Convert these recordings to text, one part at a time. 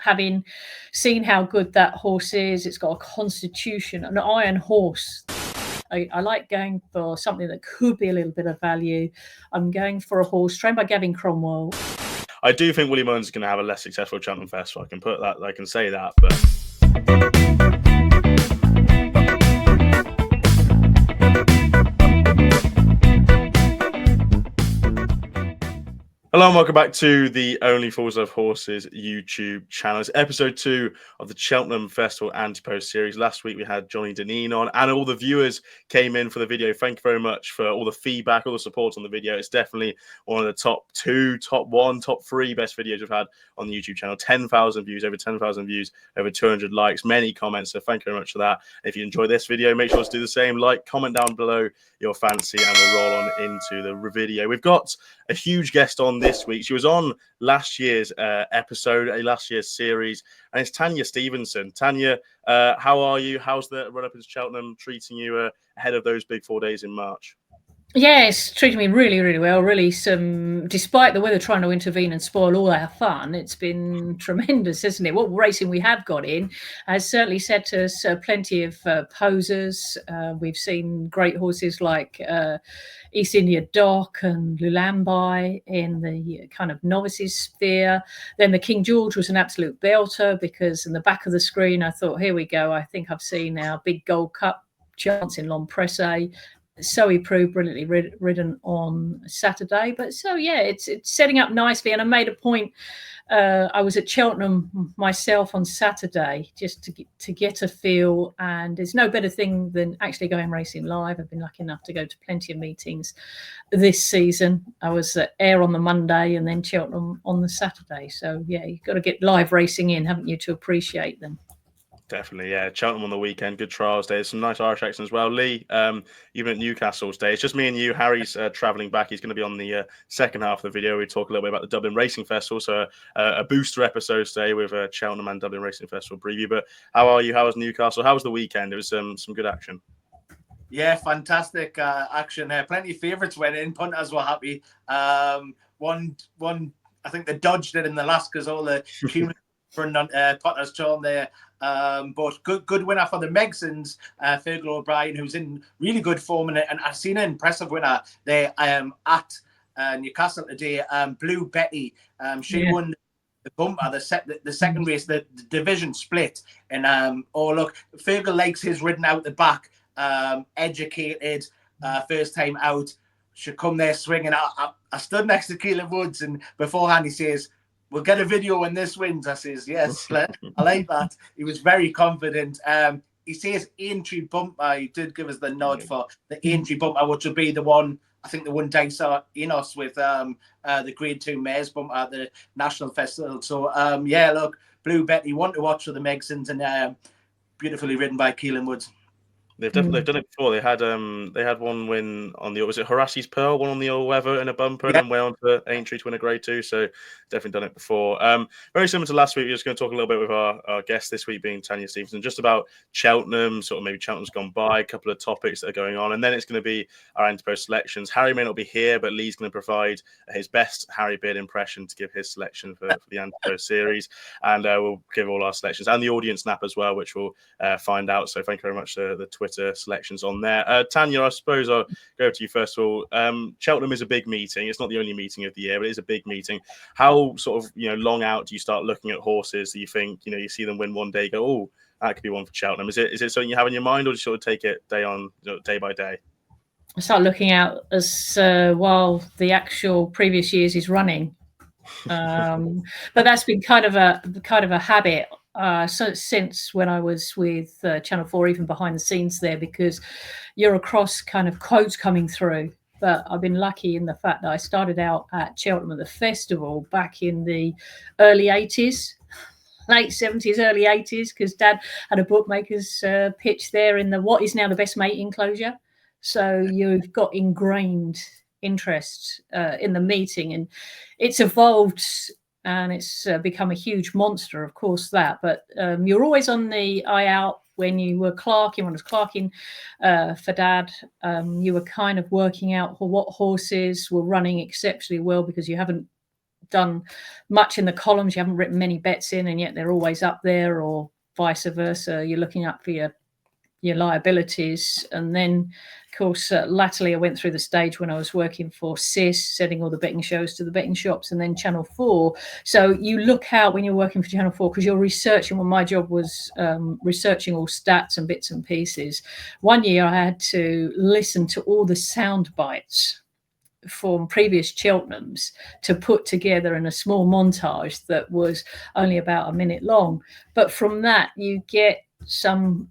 having seen how good that horse is, it's got a constitution, an iron horse. I like going for something that could be a little bit of value. I'm going for a horse trained by Gavin Cromwell. I do think Willie Mullins is going to have a less successful Cheltenham Festival. I can say that, but. Hello and welcome back to the Only Fools Love Horses YouTube channel. It's episode 2 of the Cheltenham Festival Ante-post series. Last week we had Johnny Deneen on, and all the viewers came in for the video. Thank you very much for all the feedback, all the support on the video. It's definitely one of the top 2, top 1, top 3 best videos we've had on the YouTube channel. 10,000 views, over 10,000 views, over 200 likes, many comments. So thank you very much for that. If you enjoyed this video, make sure to do the same. Like, comment down below your fancy, and we'll roll on into the video. We've got a huge guest on this week. She was on last year's episode, last year's series, and it's Tanya Stevenson. Tanya, how are you? How's the run-up into Cheltenham treating you ahead of those big 4 days in March? Yeah, it's treating me really, really well. Really, despite the weather trying to intervene and spoil all our fun, it's been tremendous, isn't it? What racing we have got in has certainly set us plenty of posers. We've seen great horses like East India Dock and Lulambai in the kind of novices sphere. Then the King George was an absolute belter, because in the back of the screen I thought, here we go, I think I've seen our big Gold Cup chance in L'Empresse. So he proved brilliantly ridden on Saturday. But so, yeah, it's setting up nicely. And I made a point. I was at Cheltenham myself on Saturday just to get a feel. And there's no better thing than actually going racing live. I've been lucky enough to go to plenty of meetings this season. I was at Ayr on the Monday and then Cheltenham on the Saturday. So, yeah, you've got to get live racing in, haven't you, to appreciate them. Definitely, yeah. Cheltenham on the weekend, good trials day. Some nice Irish accents as well. Lee, even at Newcastle today. It's just me and you. Harry's travelling back. He's going to be on the second half of the video. We talk a little bit about the Dublin Racing Festival. So a booster episode today with Cheltenham and Dublin Racing Festival preview. But how are you? How was Newcastle? How was the weekend? It was some good action. Yeah, fantastic action. Plenty of favourites went in. Punters were happy. One, I think they dodged it in the last because all the punters torn there. But good winner for the Megsons, Fergal O'Brien, who's in really good form, and I've seen an impressive winner there at Newcastle today. Blue Betty, she won the bumper, the second race, the division split, and look, Fergal likes his ridden out the back, educated, first time out, should come there swinging. I stood next to Keelan Woods, and beforehand he says, "We'll get a video when this wins." I says, "Yes, I like that." He was very confident. He says Aintree bumper. He did give us the nod for the Aintree bumper, which will be the one, I think, the one Dyser Enos with the Grade 2 Mares bumper at the National Festival. So, yeah, look, Blue Betty, one to watch for the Megsons, and beautifully ridden by Keelan Woods. They've done it before. They had one win on the, was it Horace's Pearl, one on the All Weather in a bumper, and then went on to Aintree to win a Grade 2. So definitely done it before. Very similar to last week. We're just going to talk a little bit with our guest this week being Tanya Stevenson, just about Cheltenham, sort of maybe Cheltenham's gone by, a couple of topics that are going on, and then it's going to be our Ante-post selections. Harry may not be here, but Lee's going to provide his best Harry Beard impression to give his selection for the Ante-post series, and we'll give all our selections and the audience snap as well, which we'll find out. So thank you very much to the Twitter selections on there. Tanya, I suppose I'll go to you first of all. Cheltenham is a big meeting. It's not the only meeting of the year, but it is a big meeting. How sort of long out do you start looking at horses that you think you see them win one day, go, oh, that could be one for Cheltenham? Is it something you have in your mind, or do you sort of take it day by day? I start looking out as while the actual previous years is running, but that's been kind of a habit. So since when I was with Channel 4, even behind the scenes there, because you're across kind of quotes coming through. But I've been lucky in the fact that I started out at Cheltenham at the festival back in the early 80s, late 70s, early 80s, because Dad had a bookmaker's pitch there in the what is now the Best Mate enclosure. So you've got ingrained interest in the meeting, and it's evolved. And it's become a huge monster, of course, that. But you're always on the eye out. When you were clerking, when I was clerking for Dad, you were kind of working out what horses were running exceptionally well, because you haven't done much in the columns, you haven't written many bets in, and yet they're always up there, or vice versa. You're looking up for your liabilities. And then, of course, latterly I went through the stage when I was working for CIS, sending all the betting shows to the betting shops, and then Channel 4. So you look out when you're working for Channel 4, because you're researching. Well, my job was researching all stats and bits and pieces. One year I had to listen to all the sound bites from previous Cheltenhams to put together in a small montage that was only about a minute long. But from that, you get some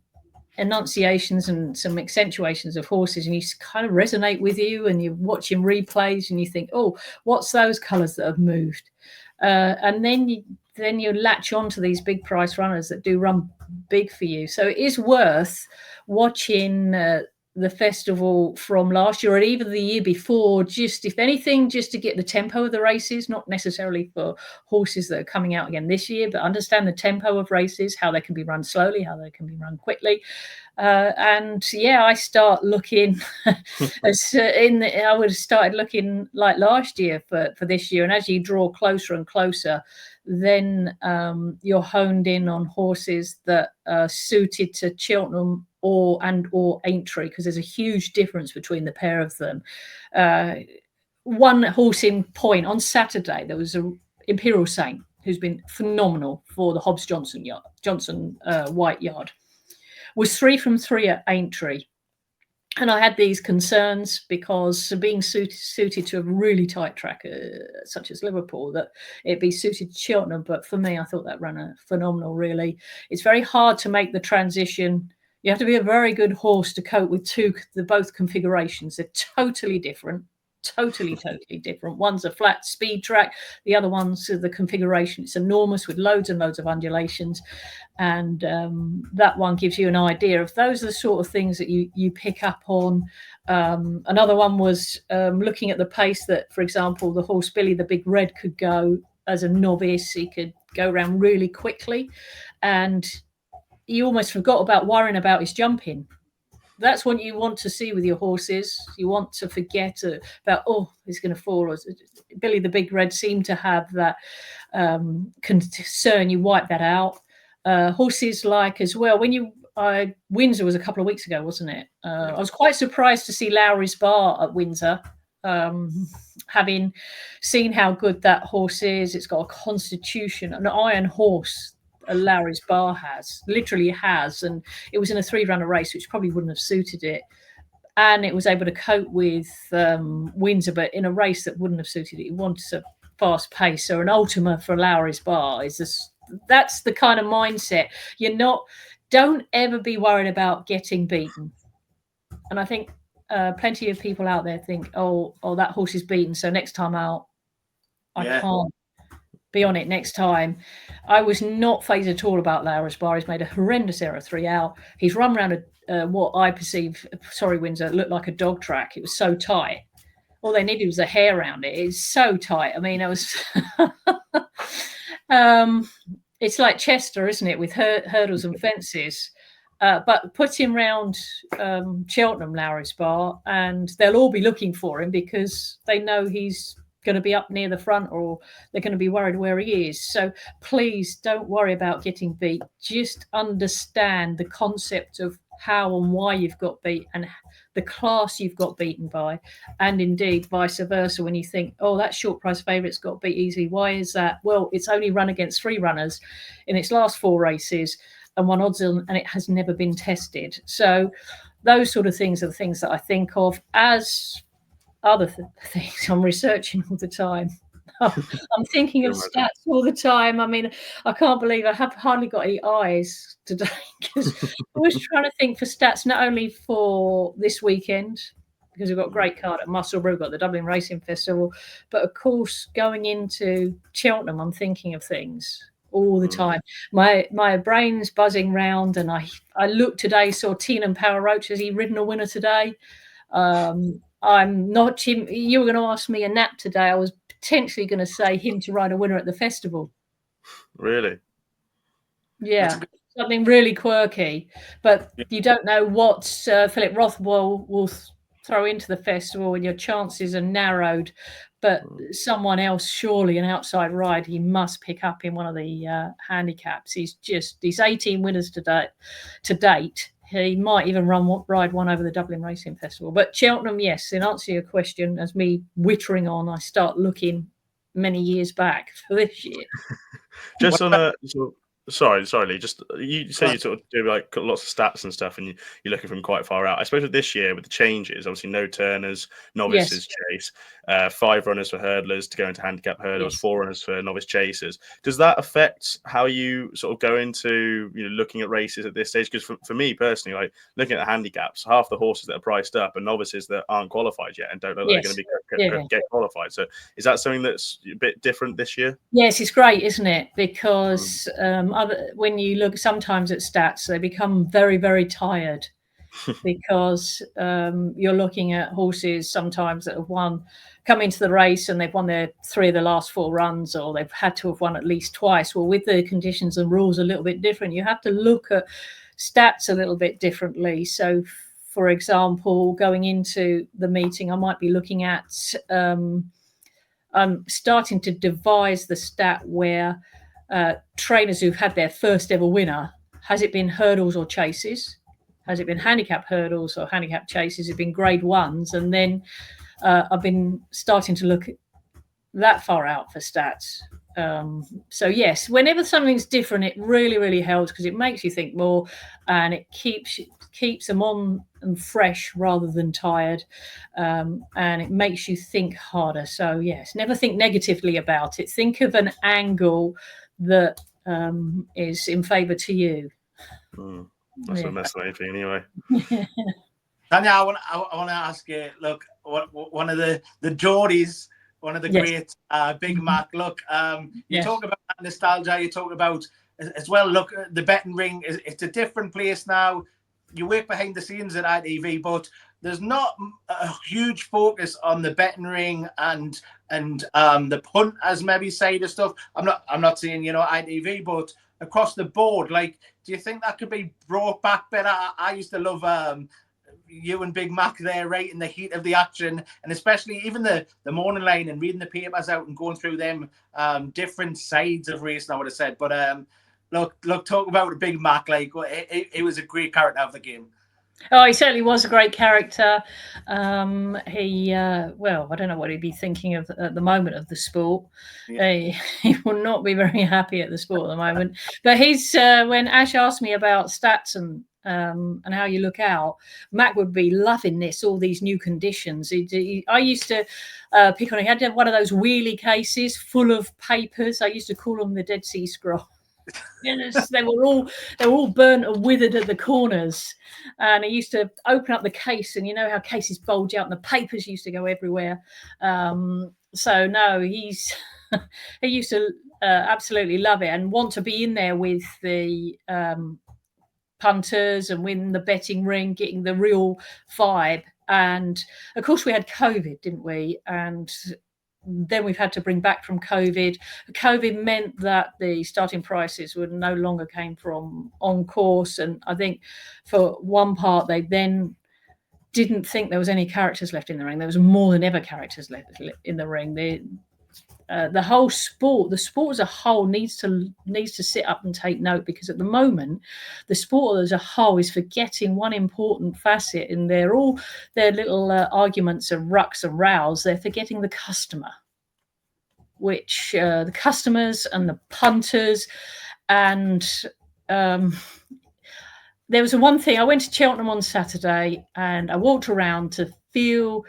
enunciations and some accentuations of horses, and you kind of resonate with you, and you're watching replays and you think, oh, what's those colours that have moved? And then you latch on to these big price runners that do run big for you. So it is worth watching the festival from last year or even the year before, just if anything, just to get the tempo of the races, not necessarily for horses that are coming out again this year, but understand the tempo of races, how they can be run slowly, how they can be run quickly. And yeah, I start looking I would have started looking like last year for this year. And as you draw closer and closer, then you're honed in on horses that are suited to Cheltenham or Aintree, because there's a huge difference between the pair of them. One horse in point on Saturday, there was a Imperial Saint who's been phenomenal for the Hobbs Johnson White Yard, was 3 from 3 at Aintree. And I had these concerns because being suited to a really tight track such as Liverpool, that it'd be suited to Cheltenham. But for me, I thought that ran phenomenal, really. It's very hard to make the transition. You have to be a very good horse to cope with both configurations. They're totally different. Totally different. One's a flat speed track. The other one's the configuration. It's enormous with loads and loads of undulations. And that one gives you an idea of those are the sort of things that you pick up on. Another one was looking at the pace that, for example, the horse Billy the Big Red could go as a novice. He could go around really quickly. And you almost forgot about worrying about his jumping. That's what you want to see with your horses. You want to forget about, oh, he's going to fall. Billy the Big Red seemed to have that concern. You wipe that out. Horses like as well. Windsor was a couple of weeks ago, wasn't it? I was quite surprised to see Lowry's Bar at Windsor. Having seen how good that horse is, it's got a constitution, an iron horse. Lowry's Bar literally has, and it was in a 3-runner race, which probably wouldn't have suited it, and it was able to cope with Windsor, but in a race that wouldn't have suited it. It wants a fast pace. So an Ultima for Lowry's Bar that's the kind of mindset. Don't ever be worried about getting beaten. And I think plenty of people out there think, oh, that horse is beaten, so next time out I can't be on it next time. I was not phased at all about Lowry's Bar. He's made a horrendous error 3 out. He's run around what I perceive, Windsor, looked like a dog track. It was so tight. All they needed was a hair around it. It's so tight. I mean, it was it's like Chester, isn't it, with hurdles and fences. But put him round Cheltenham, Lowry's Bar, and they'll all be looking for him because they know he's going to be up near the front, or they're going to be worried where he is. So please don't worry about getting beat. Just understand the concept of how and why you've got beat and the class you've got beaten by, and indeed vice versa. When you think, oh, that short price favourite's got beat easily, why is that? Well, it's only run against 3 runners in its last 4 races and 1 odds on, and it has never been tested. So those sort of things are the things that I think of as other things. I'm researching all the time. I'm thinking of stats all the time. I mean, I can't believe I have hardly got any eyes today because I was trying to think for stats, not only for this weekend, because we've got a great card at Musselburgh, we've got the Dublin Racing Festival, but of course going into Cheltenham, I'm thinking of things all the time. My brain's buzzing round, and I looked today, saw Teenan Power Roach. Has he ridden a winner today? I'm not him. You were going to ask me a nap today. I was potentially going to say him to ride a winner at the festival. Really? Yeah, something really quirky. But you don't know what Philip Rothwell will throw into the festival, and your chances are narrowed. but someone else, surely an outside ride, he must pick up in one of the handicaps. He's 18 winners to date. He might even ride one over the Dublin Racing Festival. But Cheltenham, yes, in answer to your question, as me wittering on, I start looking many years back for this year. Just on a sorry, Lee. Just you say you sort of do like lots of stats and stuff, and you're looking from quite far out. I suppose with this year, with the changes, obviously no turners, novices chase, 5 runners for hurdlers to go into handicap hurdles, 4 runners for novice chasers. Does that affect how you sort of go into looking at races at this stage? Because for me personally, like looking at the handicaps, half the horses that are priced up are novices that aren't qualified yet and don't look like they're going to be get qualified. So is that something that's a bit different this year? Yes, it's great, isn't it? Because when you look sometimes at stats, they become very, very tired because you're looking at horses sometimes that have come into the race and they've won their 3 of the last 4 runs, or they've had to have won at least twice. Well, with the conditions and rules a little bit different, you have to look at stats a little bit differently. So, for example, going into the meeting, I might be looking at I'm starting to devise the stat where trainers who've had their first ever winner, has it been hurdles or chases? Has it been handicap hurdles or handicap chases? Has it been grade 1s? And then I've been starting to look that far out for stats. So yes, whenever something's different, it really, really helps because it makes you think more, and it keeps them on and fresh rather than tired, and it makes you think harder. So yes, never think negatively about it. Think of an angle that is in favour to you. That's the main thing anyway. Tanya, I want to ask you, look, one of the Geordies, one of the great Big Mac. Look, you talk about that nostalgia. You talk about as well. Look, the betting ring it's a different place now. You work behind the scenes at ITV, but there's not a huge focus on the betting ring and the punt as maybe side of stuff. I'm not saying ITV, but across the board, like, do you think that could be brought back better? I used to love you and Big Mac there right in the heat of the action, and especially even the morning line and reading the papers out and going through them different sides of racing, I would have said. But look, talk about Big Mac. Like, it was a great character of the game. Oh, he certainly was a great character. He, well, I don't know what he'd be thinking of at the moment of the sport. He will not be very happy at the sport at the moment. But he's when Ash asked me about stats and how you look out, Mac would be loving this, all these new conditions. I used to pick on. He had one of those wheelie cases full of papers. I used to call them the Dead Sea Scroll. Yes, they were all burnt and withered at the corners, and he used to open up the case, and you know how cases bulge out and the papers used to go everywhere. So no, he used to absolutely love it and want to be in there with the punters and win the betting ring, getting the real vibe. And of course we had COVID, didn't we? And then we've had to bring back from COVID. COVID meant that the starting prices would no longer came from on course. And I think for one part, they then didn't think there was any characters left in the ring. There was more than ever characters left in the ring. The whole sport, the sport as a whole needs to sit up and take note, because at the moment, the sport as a whole is forgetting one important facet, and their little arguments and rucks and rows. They're forgetting the customer, which the customers and the punters. And there was one thing. I went to Cheltenham on Saturday, and I walked around to feel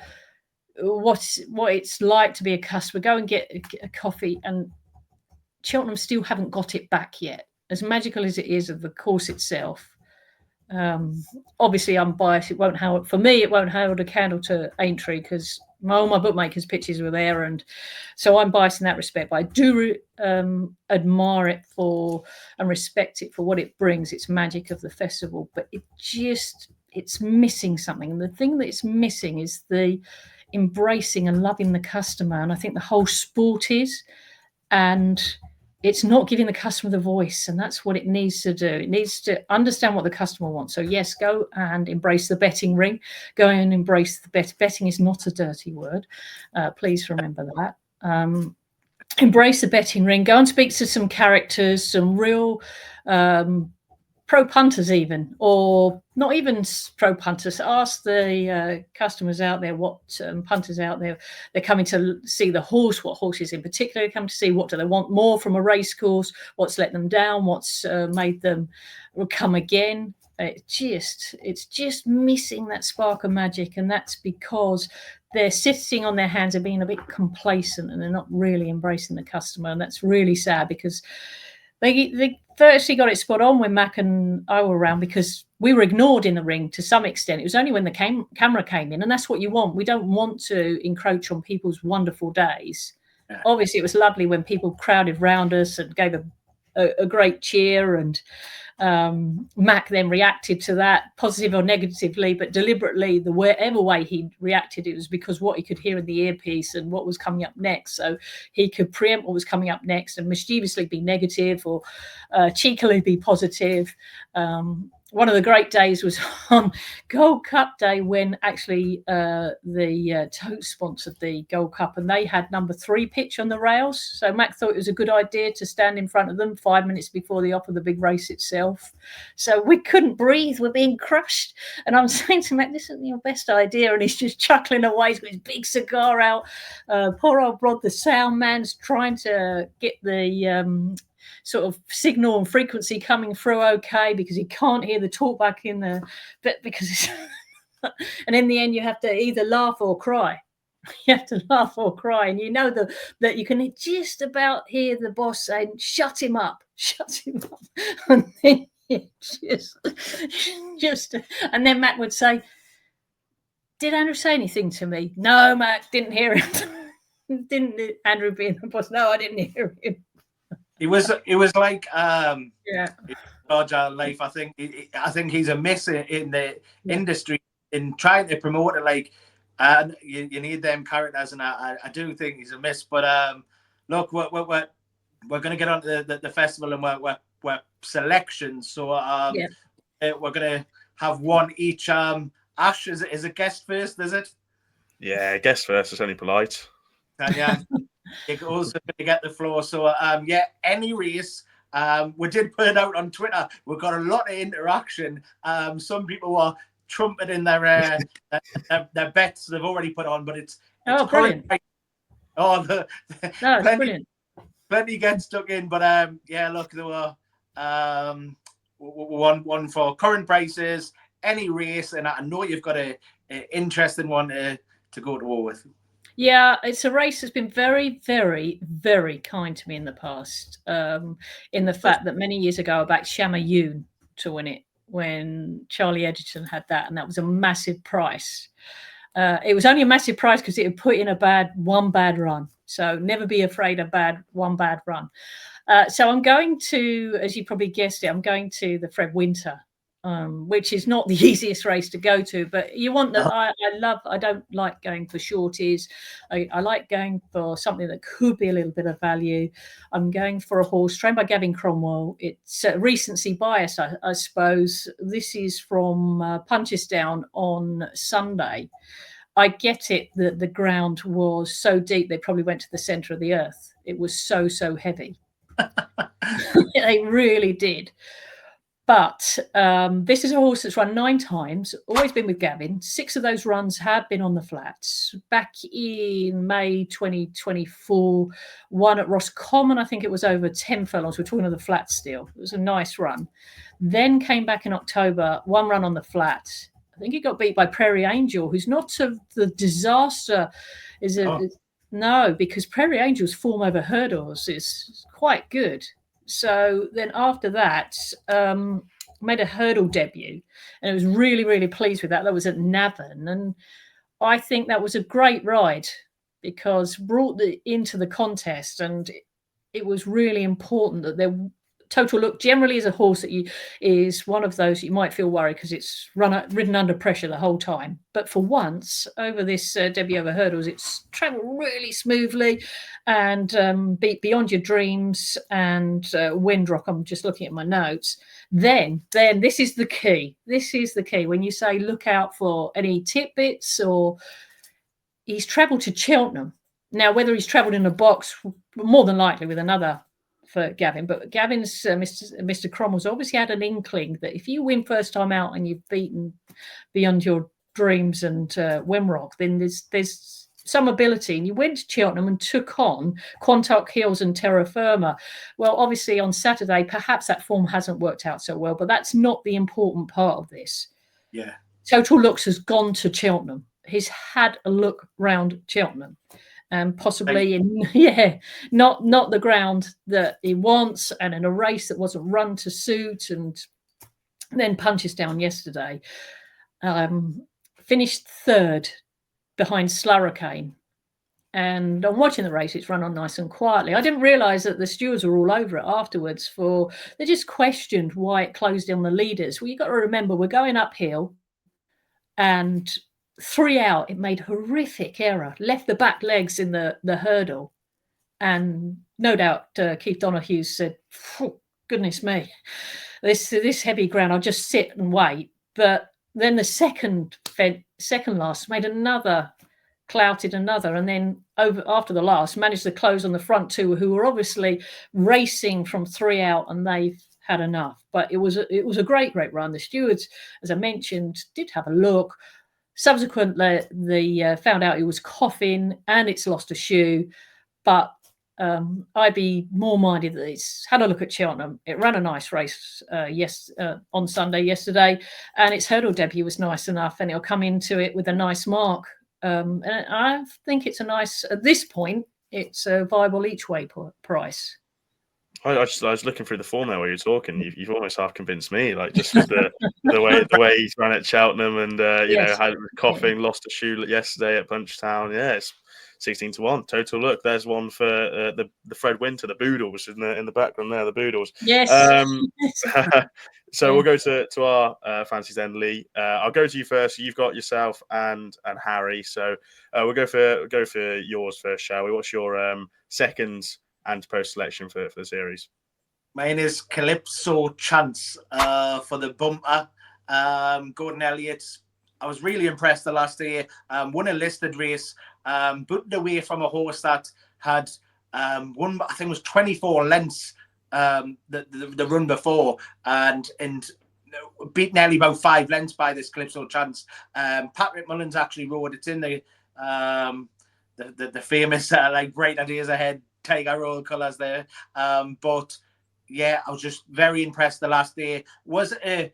what it's like to be a customer. Go and get a coffee, and Cheltenham still haven't got it back yet. As magical as it is of the course itself, obviously I'm biased. It won't hold a candle to Aintree, because all my bookmakers' pitches were there, and so I'm biased in that respect. But I do admire it and respect it for what it brings. It's magic of the festival, but it's missing something, and the thing that it's missing is the embracing and loving the customer. And I think the whole sport is, and it's not giving the customer the voice, and that's what it needs to do. It needs to understand what the customer wants. So yes, go and embrace the betting ring. Go and embrace the betting is not a dirty word. Please remember that. Embrace the betting ring. Go and speak to some characters, some real pro punters even, or not even pro punters. Ask the customers out there, what punters out there, they're coming to see the horse, what horses in particular come to see, what do they want more from a race course, what's let them down, what's made them come again. It's just missing that spark of magic, and that's because they're sitting on their hands and being a bit complacent, and they're not really embracing the customer, and that's really sad because they actually got it spot on when Mac and I were around, because we were ignored in the ring to some extent. It was only when the camera came in, and that's what you want. We don't want to encroach on people's wonderful days. Yeah. Obviously, it was lovely when people crowded round us and gave a great cheer, and Mac then reacted to that, positive or negatively, but deliberately, whatever way he reacted, it was because what he could hear in the earpiece and what was coming up next. So he could preempt what was coming up next and mischievously be negative or cheekily be positive. One of the great days was on Gold Cup Day, when actually the Tote sponsored the Gold Cup, and they had number 3 pitch on the rails. So Mac thought it was a good idea to stand in front of them 5 minutes before the off of the big race itself. So we couldn't breathe. We're being crushed. And I'm saying to Mac, this isn't your best idea. And he's just chuckling away. He's got his big cigar out. Poor old Rod, the sound man's trying to get the sort of signal and frequency coming through okay, because he can't hear the talkback in the bit, because it's and in the end you have to either laugh or cry. You have to laugh or cry, and you know that you can just about hear the boss saying, shut him up, and then just and then Matt would say, did Andrew say anything to me? No, Matt, didn't hear him. Didn't Andrew being the boss? No, I didn't hear him. It was like larger life. I think he's a miss in the industry in trying to promote it. Like, you need them characters, and I do think he's a miss. But look, we're going to get on to the festival, and we're selections. So we're going to have one each. Ash, is it guest first? Is it? Yeah, guest first. It's only polite. Tanya. You're also going to get the floor. So, any race. We did put it out on Twitter. We've got a lot of interaction. Some people were trumpeting their bets they've already put on, but it's brilliant. It's brilliant. Plenty get stuck in, but look, there were one for current prices, any race, and I know you've got an interesting one to go to war with. Yeah, it's a race that's been very, very, very kind to me in the past. In the fact that many years ago I backed Shama Yoon to win it when Charlie Edgerton had that, and that was a massive price. It was only a massive price because it had put in one bad run. So never be afraid of one bad run. So I'm going to, as you probably guessed it, I'm going to the Fred Winter. Which is not the easiest race to go to, but you want that. I don't like going for shorties. I like going for something that could be a little bit of value. I'm going for a horse trained by Gavin Cromwell. It's recency bias, I suppose. This is from Punchestown on Sunday. I get it that the ground was so deep they probably went to the centre of the earth. It was so heavy. They really did. But this is a horse that's run 9 times, always been with Gavin. 6 of those runs have been on the flats. Back in May 2024, one at Roscommon, I think it was over 10 furlongs. We're talking of the flats still. It was a nice run. Then came back in October, 1 run on the flat. I think he got beat by Prairie Angel, who's not of the disaster. No, because Prairie Angel's form over hurdles is quite good. So then after that, made a hurdle debut, and I was really, really pleased with that. That was at Navan, and I think that was a great ride because brought into the contest, and it was really important that Total Look generally is a horse that is one of those you might feel worried because it's ridden under pressure the whole time. But for once, over this debut over hurdles, it's travelled really smoothly and beyond your dreams. And Windrock, I'm just looking at my notes. Then this is the key. This is the key. When you say look out for any tidbits, or he's travelled to Cheltenham. Now, whether he's travelled in a box, more than likely with another for Gavin, but Gavin's Mr. Cromwell's obviously had an inkling that if you win first time out and you've beaten beyond your dreams and Wimrock, then there's some ability. And you went to Cheltenham and took on Quantock Hills and Terra Firma. Well, obviously on Saturday, perhaps that form hasn't worked out so well, but that's not the important part of this. Yeah. Total Looks has gone to Cheltenham. He's had a look round Cheltenham. Possibly not the ground that he wants, and in a race that wasn't run to suit, and then punches down yesterday. Finished third behind Slurricane, and I'm watching the race. It's run on nice and quietly. I didn't realise that the stewards were all over it afterwards. They just questioned why it closed on the leaders. Well, you've got to remember we're going uphill, and 3 out, it made horrific error, left the back legs in the hurdle. And no doubt Keith Donahue said, goodness me, this heavy ground, I'll just sit and wait. But then the second last made another, clouted another, and then after the last managed to close on the front two, who were obviously racing from 3 out, and they've had enough. But it was a great run. The stewards, as I mentioned, did have a look. Subsequently, they found out he was coughing and it's lost a shoe. But I'd be more minded that it's had a look at Cheltenham. It ran a nice race on Sunday yesterday, and its hurdle debut was nice enough, and it'll come into it with a nice mark. And I think it's at this point, it's a viable each way price. I was looking through the form there while you're talking. You've almost half convinced me, like just with the way he's ran at Cheltenham, and had coughing, lost a shoe yesterday at Punchtown. Yeah, it's 16-1. Total Look. There's one for the Fred Winter, the Boodles in the background there, the Boodles. Yes. So we'll go to our fancies then, Lee. I'll go to you first. You've got yourself and Harry. So we'll go for yours first, shall we? What's your second Ante-post selection for the series? Mine is Calypso Chance for the bumper. Gordon Elliott, I was really impressed the last day. Won a listed race, booked away from a horse that had won, I think it was 24 lengths the run before, and beat nearly about 5 lengths by this Calypso Chance. Patrick Mullins actually rode it in the famous Bright Ideas Ahead Tiger Roll colours there. But yeah, I was just very impressed the last day. Was a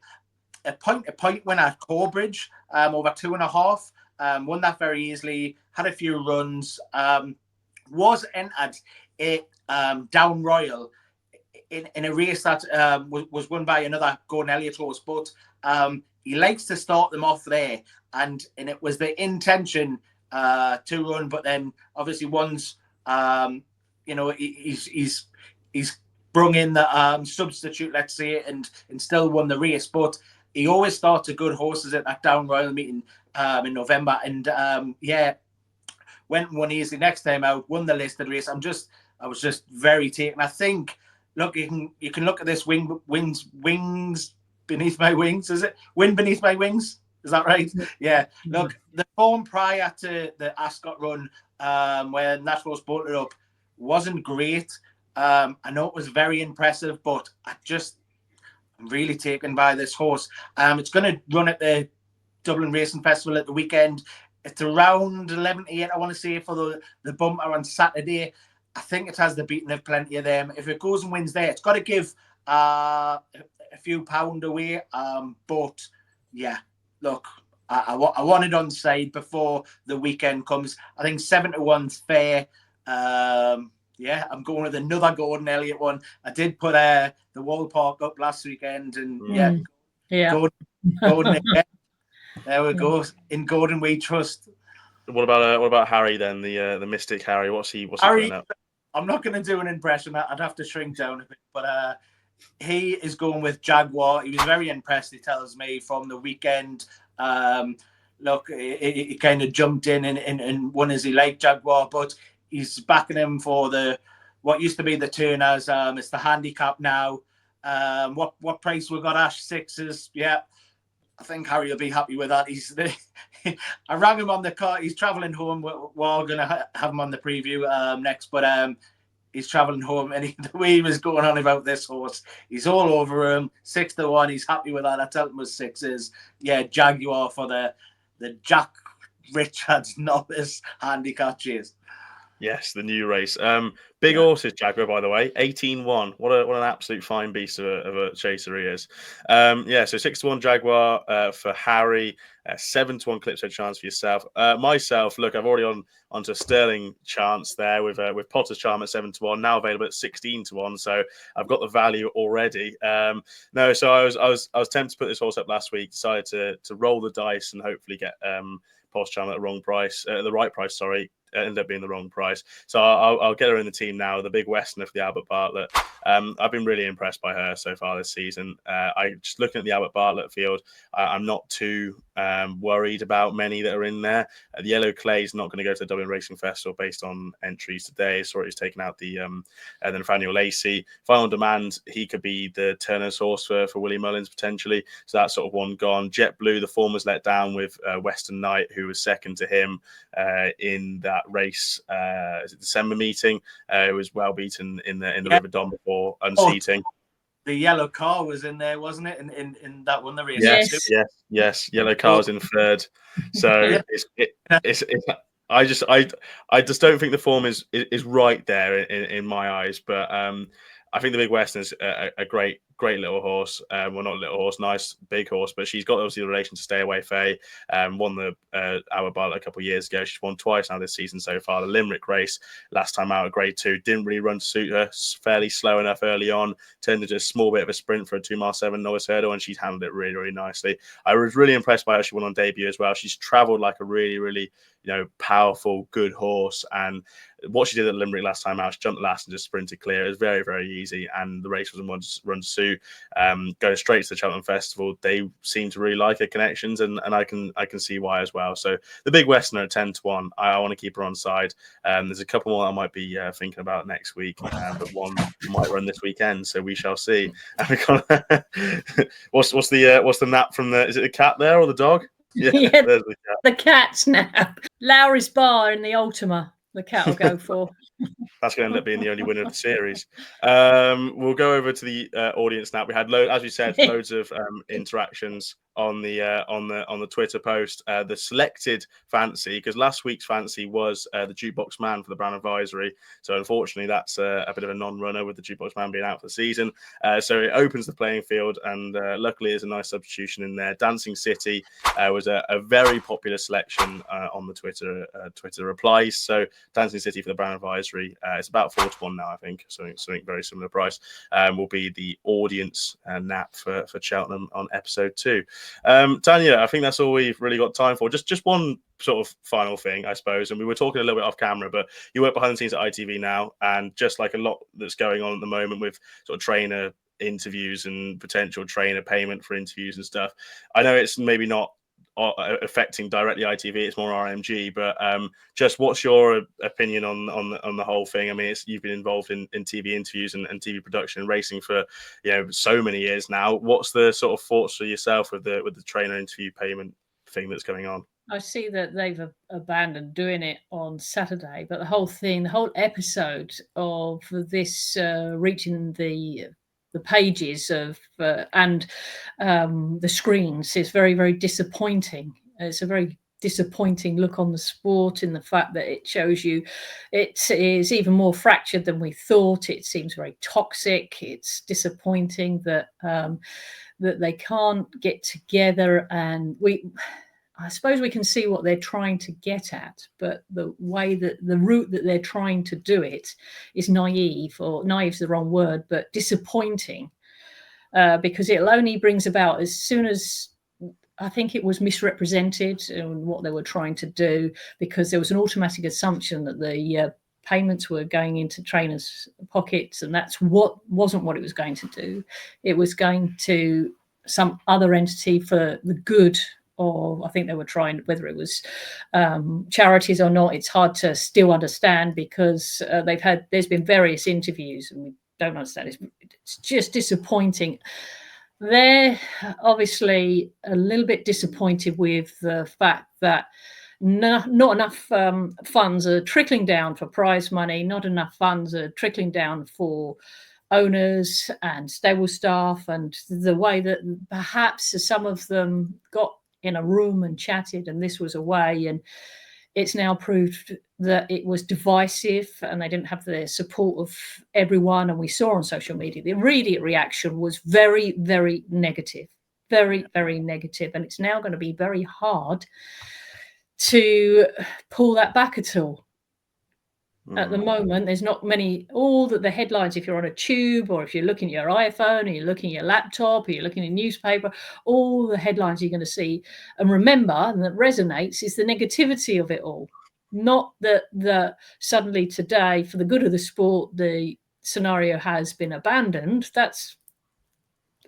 point winner at Corbridge, over 2.5. Won that very easily, had a few runs, was entered a Down Royal in a race that was won by another Gordon Elliott horse, but he likes to start them off there, and it was the intention to run, but then obviously once he's brung in the substitute, let's say, and still won the race. But he always starts a good horses at that Down Royal meeting in November, and went and won easily next time out, won the listed race. I was just very taken. I think, look, you can look at this wings beneath my wings. Is it wind beneath my wings? Is that right? Yeah. Look, the form prior to the Ascot run, where Naturals bolted up, wasn't great. I know it was very impressive, but I'm really taken by this horse. It's going to run at the Dublin Racing Festival at the weekend. It's around 11 to 8, I want to say, for the bumper on Saturday. I think it has the beating of plenty of them. If it goes and wins there, it's got to give a few pound away. But yeah, look, I want it on side before the weekend comes. I think 7-1's fair. Yeah, I'm going with another Gordon Elliott one. I did put the Wall Park up last weekend, and Gordon again. There we go. In Gordon we trust. What about Harry then? The Mystic Harry. What's he Harry, putting up? I'm not going to do an impression. I'd have to shrink down a bit, but he is going with Jaguar. He was very impressed, he tells me, from the weekend. Look, he kind of jumped in and won as he liked Jaguar, but he's backing him for what used to be the Turners. It's the handicap now. What price we got, Ash? 6s. Yeah, I think Harry will be happy with that. I rang him on the car. He's travelling home. We're going to have him on the preview next, but he's travelling home, and the way he was going on about this horse, he's all over him. 6-1. He's happy with that. I tell him with 6s. Yeah, Jaguar for the Jack Richards novice handicap chase. Yes, the new race. Big horses, Jaguar, by the way. 18-1. What an absolute fine beast of a chaser he is. So 6-1 Jaguar for Harry. 7-1 Clipside chance for yourself. Myself, look, I've already onto Sterling chance there with Potter's Charm at 7-1, now available at 16-1. So I've got the value already. So I was tempted to put this horse up last week. Decided to roll the dice and hopefully get Potter's Charm at the right price. Sorry. Ended up being the wrong price. So I'll get her in the team now. The big Westerner for the Albert Bartlett. I've been really impressed by her so far this season. Just looking at the Albert Bartlett field, I'm not too worried about many that are in there. The Yellow Clay is not going to go to the Dublin Racing Festival based on entries today. So he's taken out the Nathaniel Lacey. Final Demand, he could be the Turner's horse for Willie Mullins potentially. So that's sort of one gone. Jet Blue, the form was let down with Western Knight, who was second to him in that race. December meeting. It was well beaten in the River Don before unseating. The yellow car was in there, wasn't it? In that one, the race. Yes. Yellow car was in third. So I just don't think the form is right there in my eyes. But I think the Big Western is a great little horse. Well, not little horse, nice big horse, but she's got obviously the relation to Stay Away Faye. Won the Albert Bartlett a couple of years ago. She's won twice now this season so far. The Limerick race last time out at Grade 2 didn't really run to suit her. Fairly slow enough early on. Turned into a small bit of a sprint for a 2 mile 7 novice hurdle, and she's handled it really, really nicely. I was really impressed by how she won on debut as well. She's travelled like a really, really powerful, good horse. And what she did at Limerick last time out, she jumped the last and just sprinted clear. It was very, very easy, and the race wasn't one to run to suit. Going straight to the Cheltenham Festival, they seem to really like her connections, and I can see why as well. So the Big Westerner at 10-1, I want to keep her on side. There's a couple more I might be thinking about next week, but one might run this weekend, so we shall see. What's the nap from the? Is it the cat there or the dog? Yeah, there's the cat's nap. Lowry's Bar in the Ultima. The cat will go for. That's going to end up being the only winner of the series. We'll go over to the audience now. We had, as we said, loads of interactions on the Twitter post. The selected fancy, because last week's fancy was the Jukebox Man for the Brown Advisory. So unfortunately, that's a bit of a non-runner with the Jukebox Man being out for the season. So it opens the playing field, and luckily there's a nice substitution in there. Dancing City was a very popular selection on the Twitter replies. So Dancing City for the Brown Advisory, it's about 4-1 now, I think. Something very similar price. Will be the audience nap for Cheltenham on episode 2. Tanya, I think that's all we've really got time for. Just one sort of final thing, I suppose. And we were talking a little bit off camera, but you work behind the scenes at ITV now, and just like a lot that's going on at the moment with sort of trainer interviews and potential trainer payment for interviews and stuff. I know it's maybe not affecting directly ITV, it's more RMG, but just what's your opinion on the whole thing? I mean, you've been involved in TV interviews and TV production and racing for so many years now. What's the sort of thoughts for yourself with the trainer interview payment thing that's going on? I see that they've abandoned doing it on Saturday, but the whole episode of this reaching the pages of and the screens is very, very disappointing. It's a very disappointing look on the sport, in the fact that it shows you it is even more fractured than we thought. It seems very toxic. It's disappointing that that they can't get together, and I suppose we can see what they're trying to get at, but the route that they're trying to do it is naive, or naive is the wrong word, but disappointing, because it'll only brings about as soon as, I think it was misrepresented in what they were trying to do, because there was an automatic assumption that the payments were going into trainers' pockets, and that's wasn't what it was going to do. It was going to some other entity for the good of, I think they were trying, whether it was charities or not, it's hard to still understand, because there's been various interviews and we don't understand. It's just disappointing. They're obviously a little bit disappointed with the fact that not enough funds are trickling down for prize money, not enough funds are trickling down for owners and stable staff, and the way that perhaps some of them got in a room and chatted, and this was a way, and it's now proved that it was divisive and they didn't have the support of everyone. And we saw on social media, the immediate reaction was very, very negative, very, very negative. And it's now going to be very hard to pull that back at all. At the moment, there's not many, all the headlines, if you're on a tube or if you're looking at your iPhone or you're looking at your laptop or you're looking at a newspaper, all the headlines you're going to see and remember, and that resonates, is the negativity of it all. Not that suddenly today, for the good of the sport, the scenario has been abandoned. That's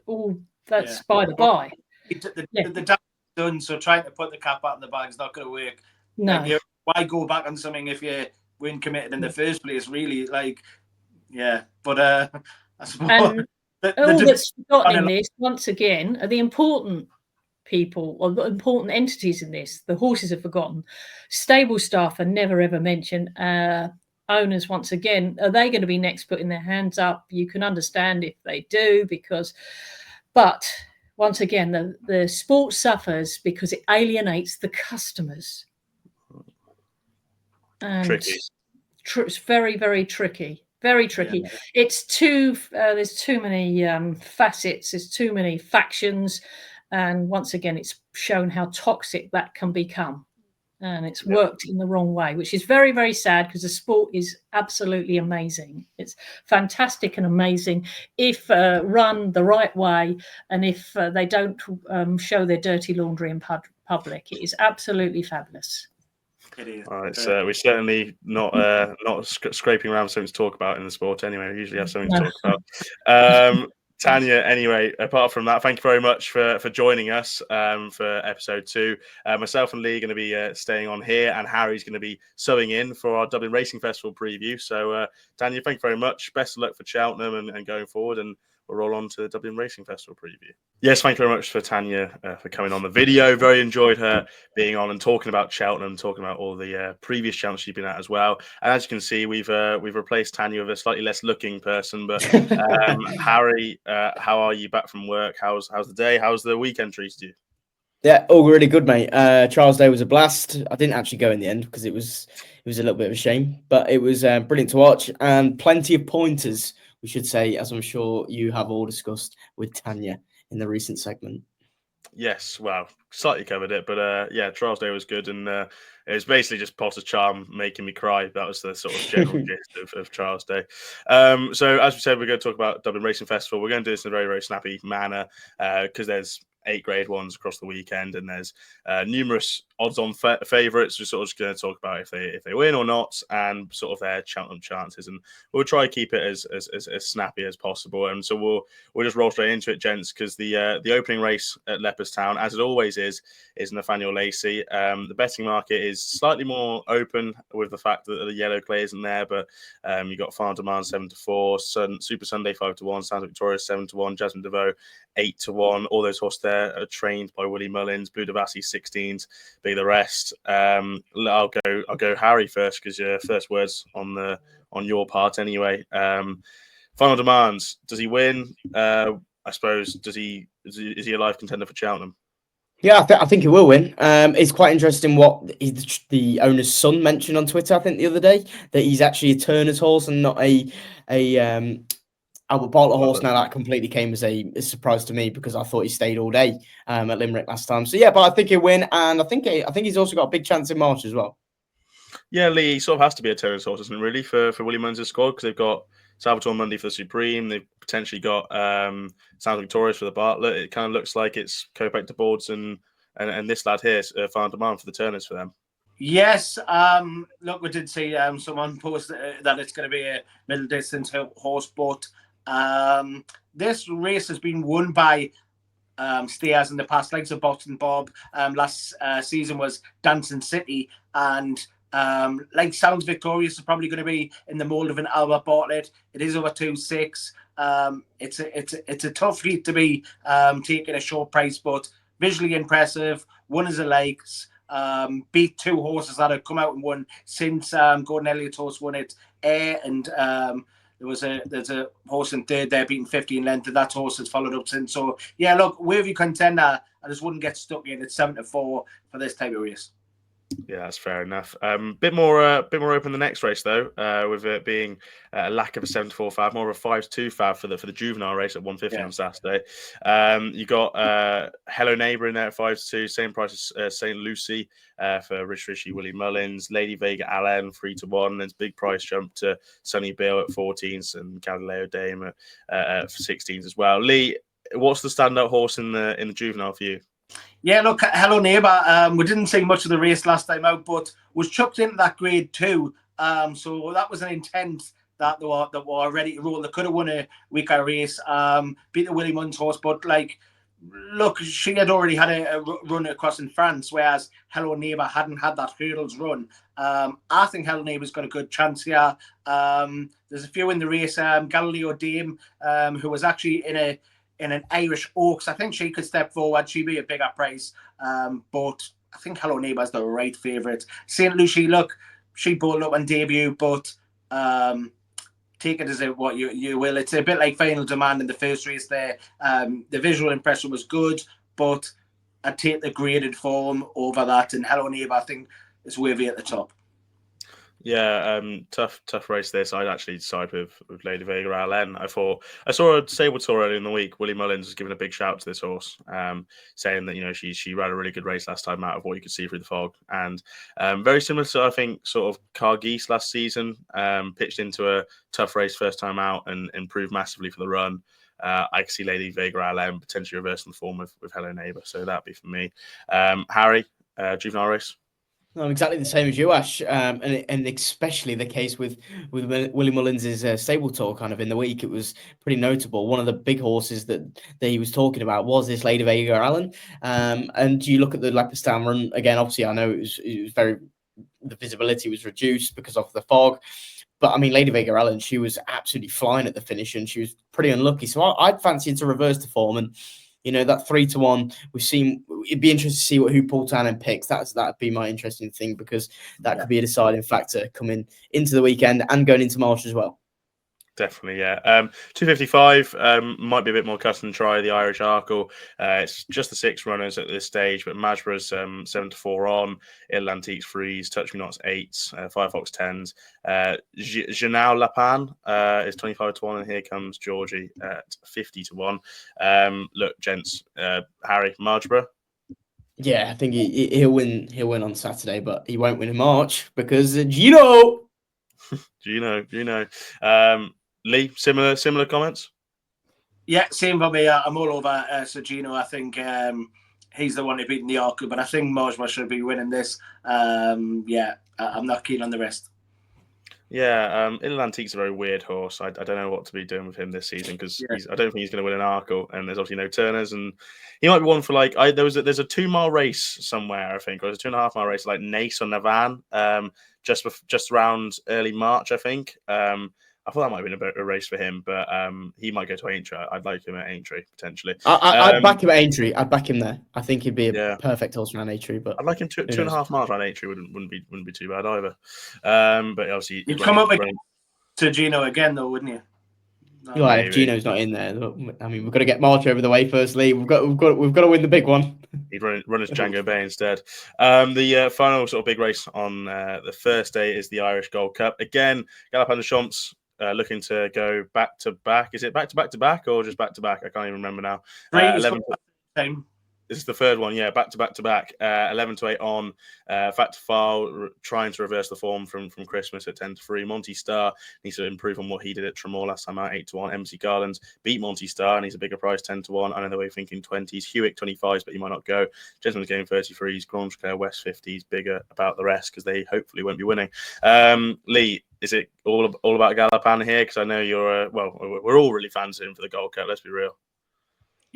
all, that's by the by. The damage is done, so trying to put the cat back in the bag is not going to work. No. Like, why go back on something if you weren't committed in the first place, really? Like, but I suppose and all that's forgotten in this, once again, are the important people or the important entities in this. The horses are forgotten. Stable staff are never ever mentioned. Owners, once again, are they going to be next putting their hands up? You can understand if they do, but once again, the sport suffers because it alienates the customers. And tricky. It's very, very tricky. Very tricky. Yeah. It's there's too many facets. There's too many factions. And once again, it's shown how toxic that can become. And it's worked in the wrong way, which is very, very sad, because the sport is absolutely amazing. It's fantastic and amazing if run the right way, and if they don't show their dirty laundry in public. It is absolutely fabulous. It is. We're certainly not scraping around something to talk about in the sport anyway. We usually have something to talk about. Tanya, anyway, apart from that, thank you very much for joining us for episode 2. Myself and Lee are going to be staying on here, and Harry's going to be subbing in for our Dublin Racing Festival preview. So, Tanya, thank you very much. Best of luck for Cheltenham and going forward, and we'll roll on to the Dublin Racing Festival preview. Yes, thank you very much for Tanya for coming on the video. Very enjoyed her being on and talking about Cheltenham, talking about all the previous challenges she's been at as well. And as you can see, we've replaced Tanya with a slightly less looking person. But Harry, how are you back from work? How's the day? How's the weekend treated you? Yeah, all really good, mate. Trials Day was a blast. I didn't actually go in the end because it was a little bit of a shame, but it was brilliant to watch, and plenty of pointers, we should say, as I'm sure you have all discussed with Tanya in the recent segment. Yes, well, slightly covered it, but Trials Day was good, and it was basically just Potter's charm making me cry. That was the sort of general gist of Trials Day. So as we said, we're going to talk about Dublin Racing Festival. We're going to do this in a very, very snappy manner because there's 8 grade ones across the weekend, and there's numerous odds-on favourites. We're sort of just going to talk about if they win or not, and sort of their Cheltenham chances. And we'll try to keep it as snappy as possible. And so we'll just roll straight into it, gents, because the opening race at Leopardstown, as it always is Nathaniel Lacey. The betting market is slightly more open with the fact that the yellow clay isn't there, but you got Farm Demand 7-4, Super Sunday 5-1, Santa Victoria 7-1, Jasmine DeVoe 8-1. All those horses there are trained by Willie Mullins. Blue Devassi 16s, be the rest. I'll go Harry first, because your first words on your part anyway. Final Demands, does he win? I suppose is he a live contender for Cheltenham? Yeah, I think he will win. It's quite interesting what the owner's son mentioned on Twitter, I think, the other day, that he's actually a Turner's horse and not a Albert Bartlett horse. Now that completely came as a surprise to me, because I thought he stayed all day at Limerick last time. So yeah, but I think he'll win, and I think he's also got a big chance in March as well. Yeah, Lee, he sort of has to be a Turner's horse, isn't it, really, for Willie Mullins' squad, because they've got Salvatore Mundi for the Supreme. They've potentially got Santa Victorious for the Bartlett. It kind of looks like it's Kopek de Boards and this lad here, Farm Demand for the Turners for them. Yes, look, we did see someone post that it's going to be a middle distance horse, but this race has been won by stayers in the past, like so Boston Bob. Last season was Dancing City, and like Sounds Victorious is probably going to be in the mould of an Albert Bartlett. It is over 2.6. It's a tough heat to be taking a short price, but visually impressive. One is a likes. Beat two horses that have come out and won since Gordon Elliott's horse won it. And there's a horse in third there beating 15 length, and that horse has followed up since. So yeah, look, worthy contender. I just wouldn't get stuck in. It's 7-4 for this type of race. Yeah, that's fair enough. Bit more open the next race though, with it being a lack of a 7-4 fab, more of a 5-2 fab for the juvenile race at 150 on Saturday. You got Hello Neighbour in there at 5-2, same price as St. Lucie for Rich Richie, Willie Mullins, Lady Vega Allen 3-1. There's big price jump to Sunny Bill at 14s and Galileo Dame at 16s as well. Lee, what's the standout horse in the juvenile for you? Yeah, look, Hello Neighbour. We didn't see much of the race last time out, but was chucked into that grade 2. So that was an intent that they were ready to roll. They could have won a weaker race, beat the Willie Mullins horse, but like, look, she had already had a run across in France, whereas Hello Neighbour hadn't had that hurdles run. I think Hello Neighbour's got a good chance here. There's a few in the race. Galileo Dame, who was actually in an Irish Oaks. I think she could step forward. She'd be a bigger price. But I think Hello Neighbour's the right favourite. St. Lucie, look, she bowled up on debut, but take it as what you will. It's a bit like Final Demand in the first race there. The visual impression was good, but I'd take the graded form over that. And Hello Neighbour, I think, is worthy at the top. Yeah, tough race this. I'd actually side with Lady Vega Allen. I saw a stable tour earlier in the week. Willie Mullins has given a big shout to this horse, saying that she ran a really good race last time out of what you could see through the fog, and very similar to I think sort of Cargeese last season. Pitched into a tough race first time out and improved massively for the run. I can see Lady Vega Allen potentially reversing the form with Hello Neighbour, so that'd be for me. Harry, juvenile race. I'm exactly the same as you, Ash, and especially the case with Willie Mullins' stable tour kind of in the week. It was pretty notable. One of the big horses that he was talking about was this Lady Vega Allen. And you look at the Leopardstown run again. Obviously, I know it was the visibility was reduced because of the fog. But I mean, Lady Vega Allen, she was absolutely flying at the finish, and she was pretty unlucky. So I'd fancy it to reverse the form, and that 3-1 we've seen. It'd be interesting to see who Paul Tannen picks. That'd be my interesting thing, because that could be a deciding factor coming into the weekend and going into March as well. Definitely, yeah. 255 might be a bit more cut and try. The Irish Arkle. It's just the 6 runners at this stage, but Majbra's 7-4 on. Il Antiques Freeze, Touch Me Not's 8s, Firefox 10s. Janelle Lapan is 25-1, and here comes Georgie at 50-1. Look, gents, Harry, Majbra. Yeah, I think he'll win. He'll win on Saturday, but he won't win in March because Gino. Gino. Lee, similar comments? Yeah, same for me. I'm all over Gino. I think he's the one who beat in the Arkle, but I think Majbra should be winning this. I'm not keen on the rest. Yeah, Il Antique's a very weird horse. I don't know what to be doing with him this season, because I don't think he's going to win an Arkle, and there's obviously no Turners, and he might be one for there's a 2-mile race somewhere, I think, or there's a 2.5-mile race like Nace or Navan, just around early March, I think. I thought that might have been a race for him, but he might go to Aintree. I'd like him at Aintree, potentially. I'd back him at Aintree. I'd back him there. I think he'd be a perfect horse around Aintree. But I'd like him 2.5 miles around Aintree. Wouldn't be too bad either. But obviously, you'd come up to Gino again, though, wouldn't you? No, if Gino's not in there, I mean, we've got to get March over the way firstly. We've got to win the big one. He'd run as Django Bay instead. The final sort of big race on the first day is the Irish Gold Cup. Again, Galopin Des Champs looking to go back to back. Is it back to back or just back to back? I can't even remember now. 11. This is the third one, yeah, back to back. 11-8 on. Factor File trying to reverse the form from Christmas at 10-3. Monty Star needs to improve on what he did at Tremor last time out, 8-1. MC Garland beat Monty Star and he's a bigger price, 10-1. I know the way thinking 20s. Hewitt 25s, but he might not go. Gentleman's Game 33s. Grange Clare West 50s. Bigger about the rest because they hopefully won't be winning. Lee, is it all about Galapan here? Because I know you're we're all really fans of him for the Gold Cup. Let's be real.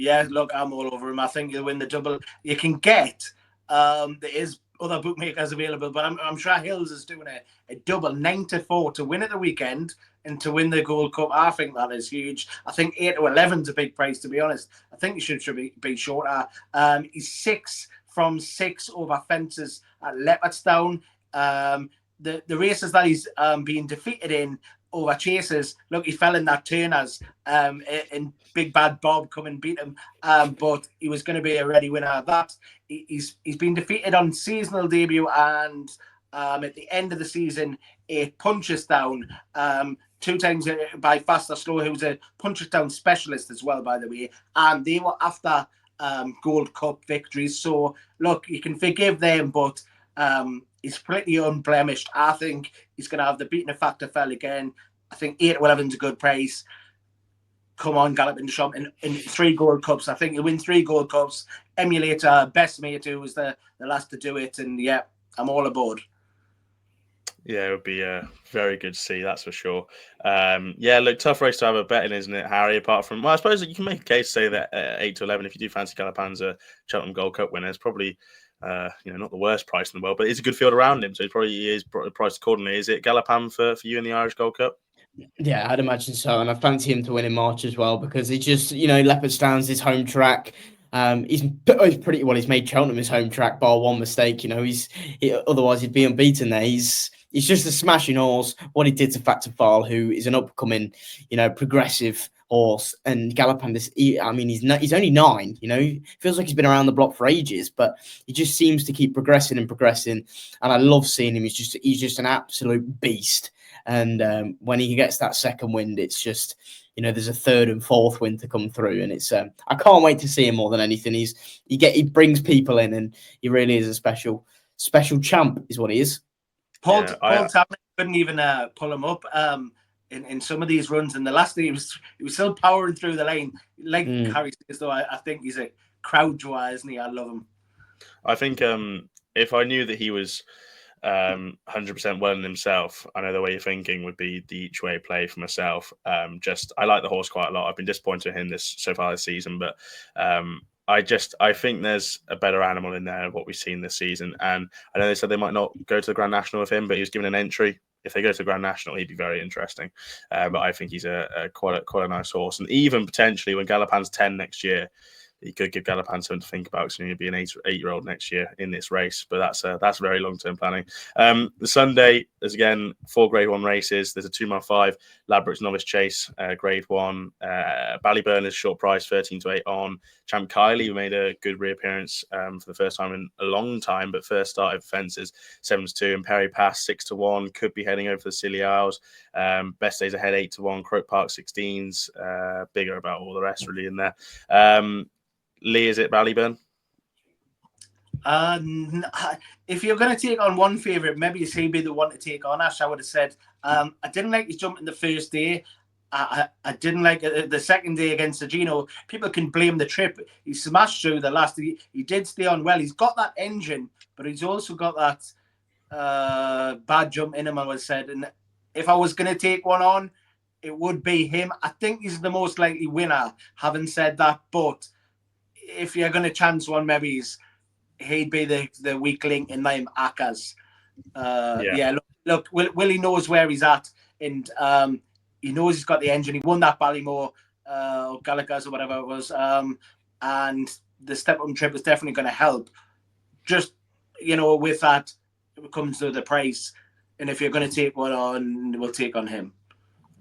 Yeah, look, I'm all over him. I think he'll win the double. You can get there is other bookmakers available, but I'm sure Hills is doing a double 9-4 to win at the weekend and to win the Gold Cup. I think that is huge. I think 8-11 is a big price, to be honest. I think he should be shorter. He's 6 from 6 over fences at Leopardstown. The races that he's been defeated in over chases. Look, he fell in that Turners and Big Bad Bob come and beat him, but he was going to be a ready winner at that. He's been defeated on seasonal debut and at the end of the season, 8 punches down. 2 times by Faster Slow, who's a punches down specialist as well, by the way, and they were after Gold Cup victories. So look, you can forgive them, but he's pretty unblemished. I think he's going to have the beating of Factor Fell again. I think 8-11 is a good price. Come on, Gallop in the shop in 3 Gold Cups. I think he'll win 3 Gold Cups. Emulate Best Mate, who was the last to do it. And yeah, I'm all aboard. Yeah, it would be very good to see, that's for sure. Yeah, look, tough race to have a bet in, isn't it, Harry? Apart from, well, I suppose you can make a case to say that 8-11, if you do fancy Galapan's a Cheltenham Gold Cup winner, it's probably not the worst price in the world, but it's a good field around him, so he probably is priced accordingly. Is it Galapan for you in the Irish Gold Cup? Yeah, I'd imagine so, and I fancy him to win in March as well because it's just Leopardstown's his home track. He's pretty well. He's made Cheltenham his home track, bar one mistake. Otherwise he'd be unbeaten there. He's just a smashing horse. What he did to Factor File, who is an upcoming, progressive horse, and Galapan. He's only 9. Feels like he's been around the block for ages, but he just seems to keep progressing, and I love seeing him. He's just an absolute beast. And when he gets that second wind, it's just, there's a third and fourth wind to come through. And it's, I can't wait to see him more than anything. He brings people in, and he really is a special champ is what he is. Paul Tapman couldn't even pull him up in some of these runs. In the last day, he was still powering through the lane. Harry says, though, I think he's a crowd drawer, isn't he? I love him. I think if I knew that he was 100% well in himself, I know the way you're thinking would be the each way play for myself. I like the horse quite a lot. I've been disappointed in him so far this season, but I think there's a better animal in there of what we've seen this season. And I know they said they might not go to the Grand National with him, but he was given an entry. If they go to the Grand National, he'd be very interesting. But I think he's quite a nice horse, and even potentially when Galapan's 10 next year, he could give Galapan something to think about because he'll be an 8-year-old next year in this race. But that's very long-term planning. The Sunday, there's again 4 Grade 1 races. There's a 2-mile 5, Ladbrokes Novice Chase, Grade 1. Ballyburn is short price, 13-8 on. Champ Kylie, who made a good reappearance for the first time in a long time, but first started fences, 7-2. And Perry Pass, 6-1. Could be heading over to the Scilly Isles. Best Days Ahead, 8-1. Croke Park, 16s. Bigger about all the rest really in there. Lee, is it Ballyburn? If you're going to take on one favourite, maybe he'd be the one to take on. Ash, I would have said. I didn't like his jump in the first day. I didn't like the second day against Sergino. People can blame the trip. He smashed through the last. He did stay on well. He's got that engine, but he's also got that bad jump in him, I would have said. And if I was going to take one on, it would be him. I think he's the most likely winner, having said that. But if you're going to chance one, maybe he'd be the weak link in them Akas. Look, Willie knows where he's at, and he knows he's got the engine. He won that Ballymore, or Gallagher's or whatever it was, and the step-up trip is definitely going to help. Just, with that, it comes to the price, and if you're going to take one on, we'll take on him.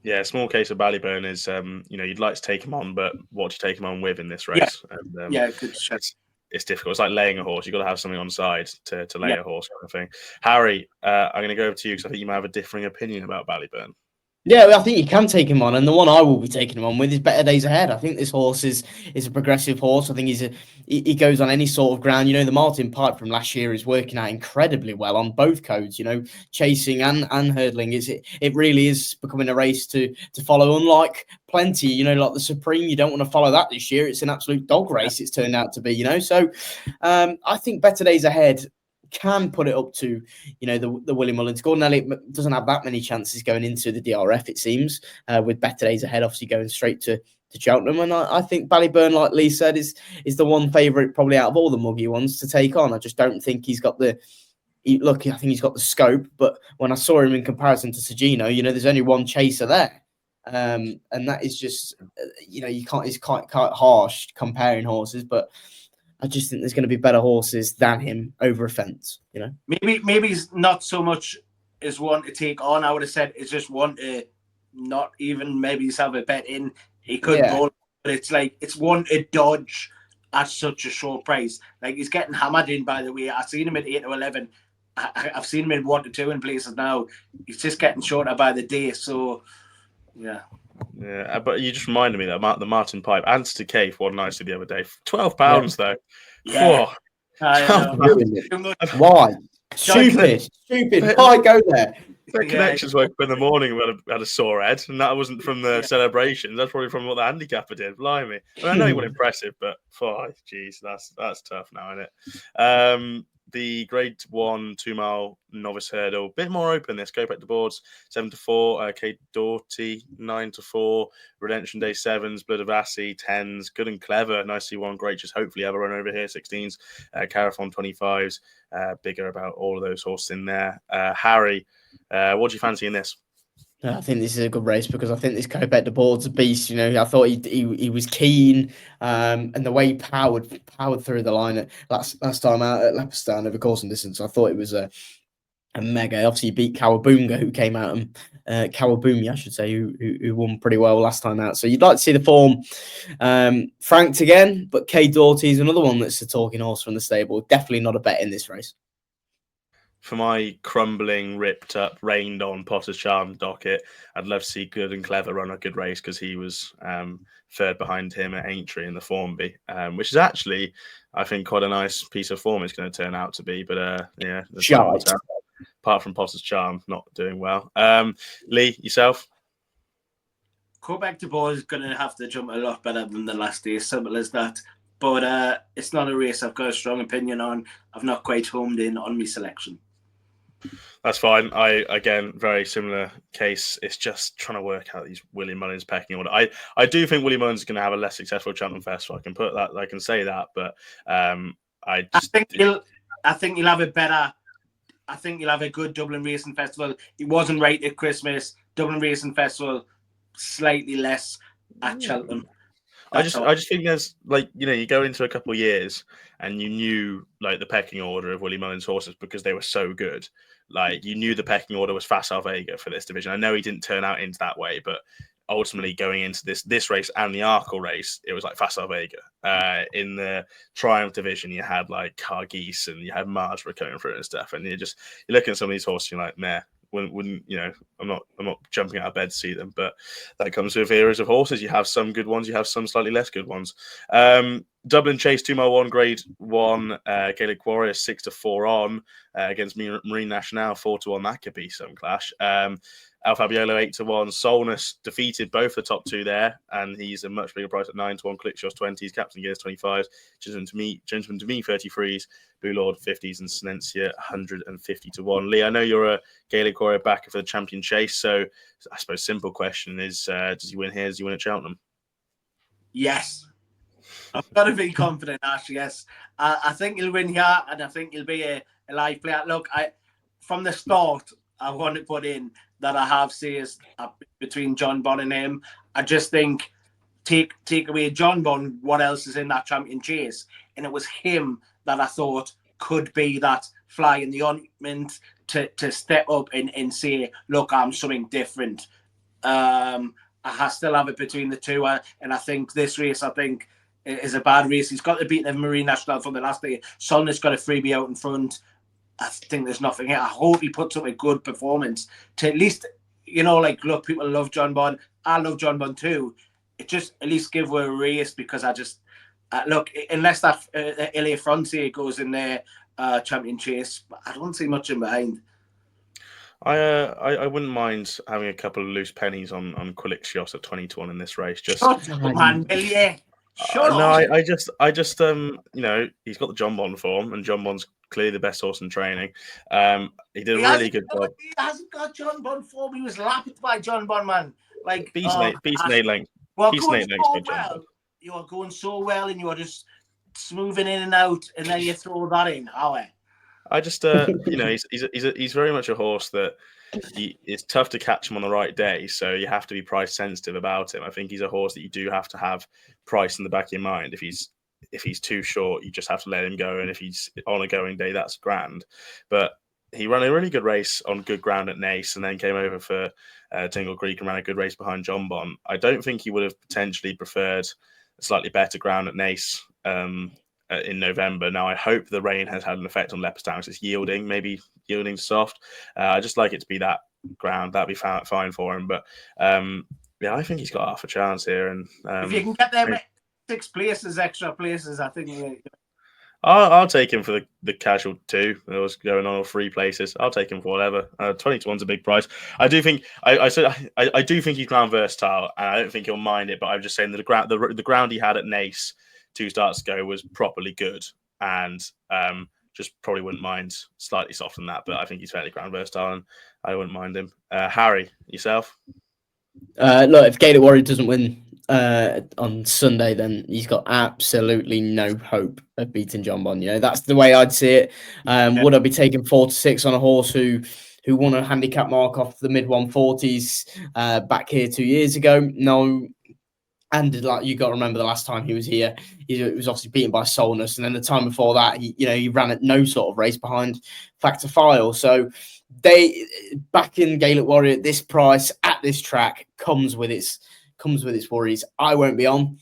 Yeah, small case of Ballyburn is, you'd like to take him on, but what do you take him on with in this race? Yeah, good shot. It's difficult. It's like laying a horse. You've got to have something on side to lay a horse kind of thing. Harry, I'm going to go over to you because I think you might have a differing opinion about Ballyburn. Yeah, well, I think you can take him on, and the one I will be taking him on with is Better Days Ahead. I think this horse is a progressive horse. I think he goes on any sort of ground. The Martin Pipe from last year is working out incredibly well on both codes. Chasing and hurdling. It really is becoming a race to follow. Unlike plenty, like the Supreme, you don't want to follow that this year. It's an absolute dog race. It's turned out to be. So I think Better Days Ahead can put it up to, the Willie Mullins. Gordon Elliott doesn't have that many chances going into the DRF, it seems, with Better Days Ahead, obviously going straight to Cheltenham. And I think Ballyburn, like Lee said, is the one favourite probably out of all the muggy ones to take on. I just don't think he's got I think he's got the scope, but when I saw him in comparison to Sagino, there's only one chaser there. And that is just, you can't, it's quite harsh comparing horses, but I just think there's going to be better horses than him over a fence, Maybe he's not so much as one to take on. I would have said it's just one to not even maybe he's have a bet in. He could bowl, but it's one to dodge at such a short price. Like, he's getting hammered in, by the way. I've seen him at 8 to 11. I've seen him in 1 to 2 in places now. He's just getting shorter by the day. So, yeah. Yeah, but you just reminded me that the Martin Pipe and to Cave won nicely the other day. £12 though. Yeah. Why? Stupid. Why go there? The connections woke up in the morning and had a sore head, and that wasn't from the celebrations. That's probably from what the handicapper did. Blimey. I know he was impressive, but geez, that's tough now, isn't it? The Grade 1 2-mile novice hurdle, bit more open. This go back to boards 7 to 4. Kate Doughty 9 to 4. Redemption Day 7s. Blood of Assy 10s. Good and Clever. Nicely won. Great, just hopefully have a run over here 16s. Carathon 25s. Bigger about all of those horses in there. Harry, what do you fancy in this? I think this is a good race because I think this Copet de Board's a beast. I thought he was keen, and the way he powered through the line last time out at Leopardstown over course and distance. I thought it was a mega. Obviously, he beat Kawabunga, who came out, and Kawabumi, I should say, who won pretty well last time out. So you'd like to see the form franked again, but Kate Doughty is another one that's a talking horse from the stable. Definitely not a bet in this race. For my crumbling, ripped up, rained on Potter's Charm docket, I'd love to see Good and Clever run a good race because he was third behind him at Aintree in the Formby, which is actually, I think, quite a nice piece of form it's going to turn out to be. But apart from Potter's Charm not doing well. Lee, yourself? Quebec de Bois is going to have to jump a lot better than the last day, simple as that. But it's not a race I've got a strong opinion on. I've not quite homed in on my selection. That's fine. Again, very similar case. It's just trying to work out these Willie Mullins pecking order. I do think Willie Mullins is going to have a less successful Cheltenham Festival. I can say that, but I think he'll have a better. I think he'll have a good Dublin Racing Festival. He wasn't right at Christmas. Dublin Racing Festival, slightly less at Cheltenham. I just think there's you go into a couple of years and you knew the pecking order of Willie Mullins' horses because they were so good. You knew the pecking order was Facile Vega for this division. I know he didn't turn out into that way, but ultimately going into this race and the Arkle race, it was Facile Vega. In the Triumph division, you had Cargeese and you had Marsborough coming through and stuff, and you're looking at some of these horses, you're like, meh. Wouldn't I'm not jumping out of bed to see them, but that comes with eras of horses. You have some good ones, you have some slightly less good ones. Dublin Chase 2-mile 1 Grade 1 Gaelic Warrior 6 to 4 on against Marine Nationale 4 to 1. That could be some clash. Al Fabiolo 8 to 1. Solness defeated both the top two there, and he's a much bigger price at 9 to 1. Clickshots 20s, Captain Gears 25s, Gentleman to me 33s, Boulord 50s, and Silencia 150 to 1. Lee, I know you're a Gaelic Warrior backer for the Champion Chase, so I suppose simple question is, does he win here? Does he win at Cheltenham? Yes. I've got to be confident, Ash, yes. I think he'll win here, and I think he'll be a live player. Look, from the start, I want to put in that I have seized between John Bonn and him. I just think take away John Bonn, what else is in that Champion Chase? And it was him that I thought could be that fly in the ointment to step up and say, look, I'm something different. I still have it between the two. And I think this race, is a bad race. He's got to beat the Marine Nationale from the last day. Solness got a freebie out in front. I think there's nothing here. I hope he puts up a good performance to at least you know, like, look, people love John Bond. I love John Bond too. It just at least give her a race, because I just look, unless that LA Frontier goes in there champion chase, I don't see much in behind. I wouldn't mind having a couple of loose pennies on Quilixios at 20-1 in this race. Just shut up, man, will you? Shut no, up. I just you know, he's got the John Bond form, and John Bond's clearly the best horse in training. He did a really good job. He hasn't got John Bond form. He was lapped by John Bond, man. Like Beast and 8 lengths. Well, Beast going and 8 lengths so by John well. Bond. You are going so well, and you are just smoothing in and out, and then you throw that in. I just, you know, he's very much a horse that it's tough to catch him on the right day, so you have to be price sensitive about him. I think he's a horse that you do have to have price in the back of your mind. If he's too short, you just have to let him go, and if he's on a going day, that's grand. But he ran a really good race on good ground at Naas, and then came over for Tingle Creek and ran a good race behind John Bond. I don't think he would have potentially preferred a slightly better ground at Naas in November. Now, I hope the rain has had an effect on Leopardstown because it's yielding soft. I just like it to be that ground. That'd be fine for him. But yeah, I think he's got half a chance here. And if you can get them 6 places, extra places, I think. I'll take him for the casual 2. It was going on, or 3 places. I'll take him for whatever. 20-1's a big price. I do think I do think he's ground versatile, and I don't think he'll mind it. But I'm just saying that the ground he had at Naas 2 starts ago was properly good, and just probably wouldn't mind slightly softer than that. But I think he's fairly ground versatile, and I wouldn't mind him. Harry, yourself? Look, if Gaelic Warrior doesn't win on Sunday, then he's got absolutely no hope of beating John Bond. You know, that's the way I'd see it. Would I be taking 4 to 6 on a horse who won a handicap mark off the mid 140s back here 2 years ago? No. And like, you got to remember the last time he was here, he was obviously beaten by Solness, and then the time before that, he ran at no sort of race behind Factor File. So they back in Gaelic Warrior at this price at this track comes with its worries. I won't be on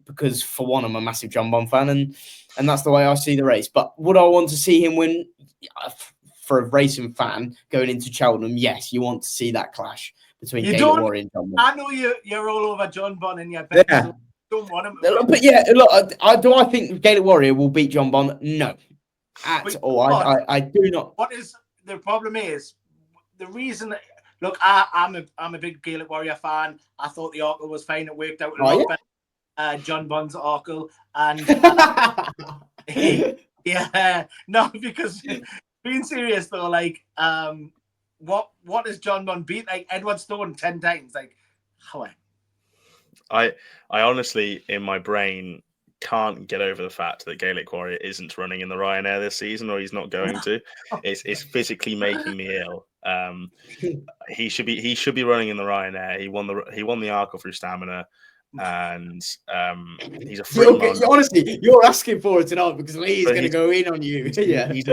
because, for one, I'm a massive John Bond fan, and that's the way I see the race. But would I want to see him win? For a racing fan going into Cheltenham, yes, you want to see that clash between Gaelic Warrior and John Bond. I know you're all over John Bond, and you don't want him. But yeah, look, I think Gaelic Warrior will beat John Bond? No, at all. I do not. What is the problem? Is the reason? Look, I'm a big Gaelic Warrior fan. I thought the Arkle was fine. It worked out a lot better. John Bond's Arkle, and yeah, no, because being serious though, like, what has John Bond beat? Like Edward Stone 10 times? Like, how? I honestly, in my brain, can't get over the fact that Gaelic Warrior isn't running in the Ryanair this season, or he's not going to. It's physically making me ill. He should be running in the Ryanair. He won the Arkle through stamina, and he's a free. Honestly, you're asking for it tonight because Lee's going to go in on you. Yeah, he's a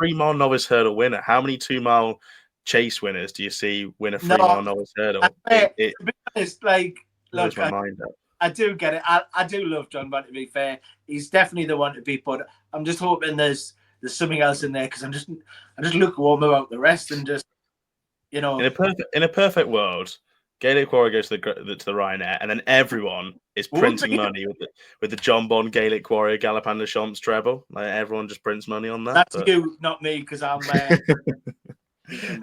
3-mile novice hurdle winner. How many 2-mile chase winners do you see win a 3-mile novice hurdle? To be honest, like, look, blows my mind up. I do get it. I do love John Bond, to be fair. He's definitely the one to beat, but I'm just hoping there's something else in there, because I'm just lukewarm about the rest, and just, in a perfect world, Gaelic Warrior goes to the Ryanair, and then everyone is printing money with the John Bond Gaelic Warrior Galopin de Champs treble. Like, everyone just prints money on that. That's you, not me, because I'm.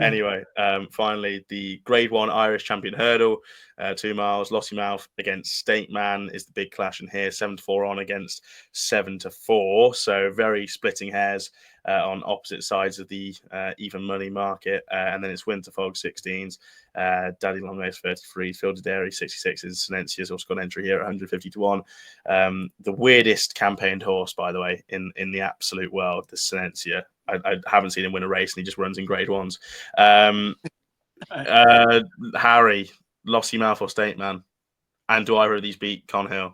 Anyway, finally, the Grade 1 Irish Champion Hurdle, 2 miles. Lossiemouth against State Man is the big clash in here. 7-4 on against 7-4. So very splitting hairs on opposite sides of the even money market. And then it's Winterfog 16s, Daddy Longlegs 33, Fielded Dairy 66 is Silencia's also got entry here at 150 to 1. The weirdest campaigned horse, by the way, in the absolute world, the Silencia. I haven't seen him win a race, and he just runs in Grade 1s. Harry, Lossiemouth or State Man? And do either of these beat Conhill?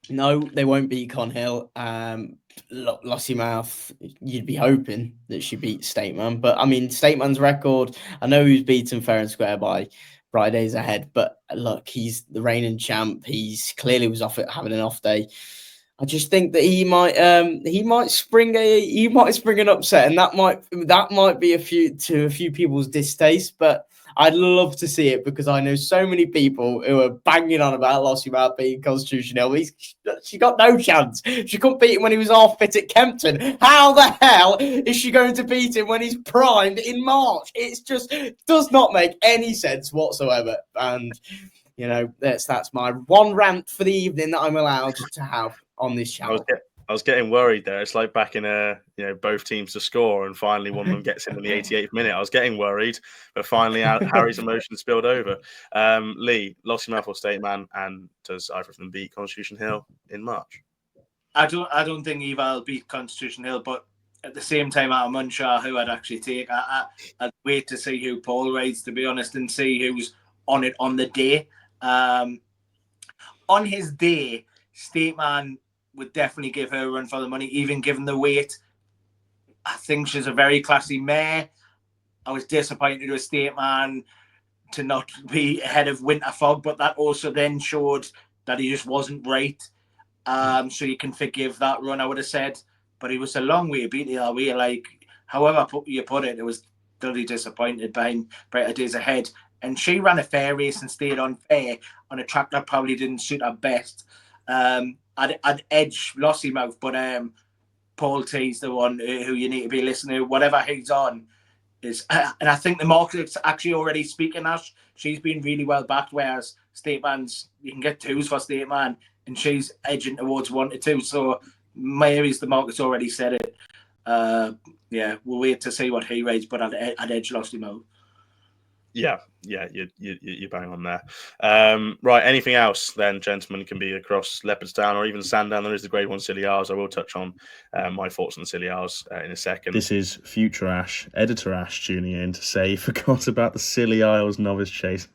No, they won't beat Conhill. Lossiemouth, you'd be hoping that she beats State Man. But, I mean, State Man's record, I know he's beaten fair and square by Days Ahead. But, look, he's the reigning champ. He's clearly was off it, having an off day. I just think that he might spring an upset, and that might be a few people's distaste. But I'd love to see it because I know so many people who are banging on about Ultima beating Constitution Hill. She got no chance. She couldn't beat him when he was half fit at Kempton. How the hell is she going to beat him when he's primed in March? It just does not make any sense whatsoever. And you know, that's my one rant for the evening that I'm allowed to have on this channel. I was getting worried there. It's like back in both teams to score, and finally one of them gets in the 88th minute. I was getting worried, but finally Harry's emotions spilled over. Lee, Lossy Mouth or State Man, and does either of them beat Constitution Hill in March? I don't think either will beat Constitution Hill, but at the same time, I'm unsure who I'd actually take. I'd wait to see who Paul rides, to be honest, and see who's on it on the day. On his day, State Man would definitely give her a run for the money, even given the weight. I think she's a very classy mare. I was disappointed with State Man to not be ahead of Winter Fog, but that also then showed that he just wasn't right. So you can forgive that run, I would have said. But he was a long way beat the other way. Like, however you put it, it was totally disappointed behind Brighter Days Ahead. And she ran a fair race and stayed on fair on a track that probably didn't suit her best. I'd edge Lossy Mouth, but Paul T's the one who you need to be listening to. Whatever he's on is, and I think the market's actually already speaking as she's been really well backed, whereas State Man's, you can get 2s for State Man, and she's edging towards 1 to 2. So maybe the market's already said it. Yeah, we'll wait to see what he rates, but I'd edge Lossy Mouth. Yeah, you're bang on there. Right, anything else then, gentlemen, can be across Leopardstown or even Sandown. There is the Grade 1 Silly Hours. I will touch on my thoughts on the Silly Hours in a second. This is Future Ash, Editor Ash tuning in to say he forgot about the Silly Isles Novice Chase.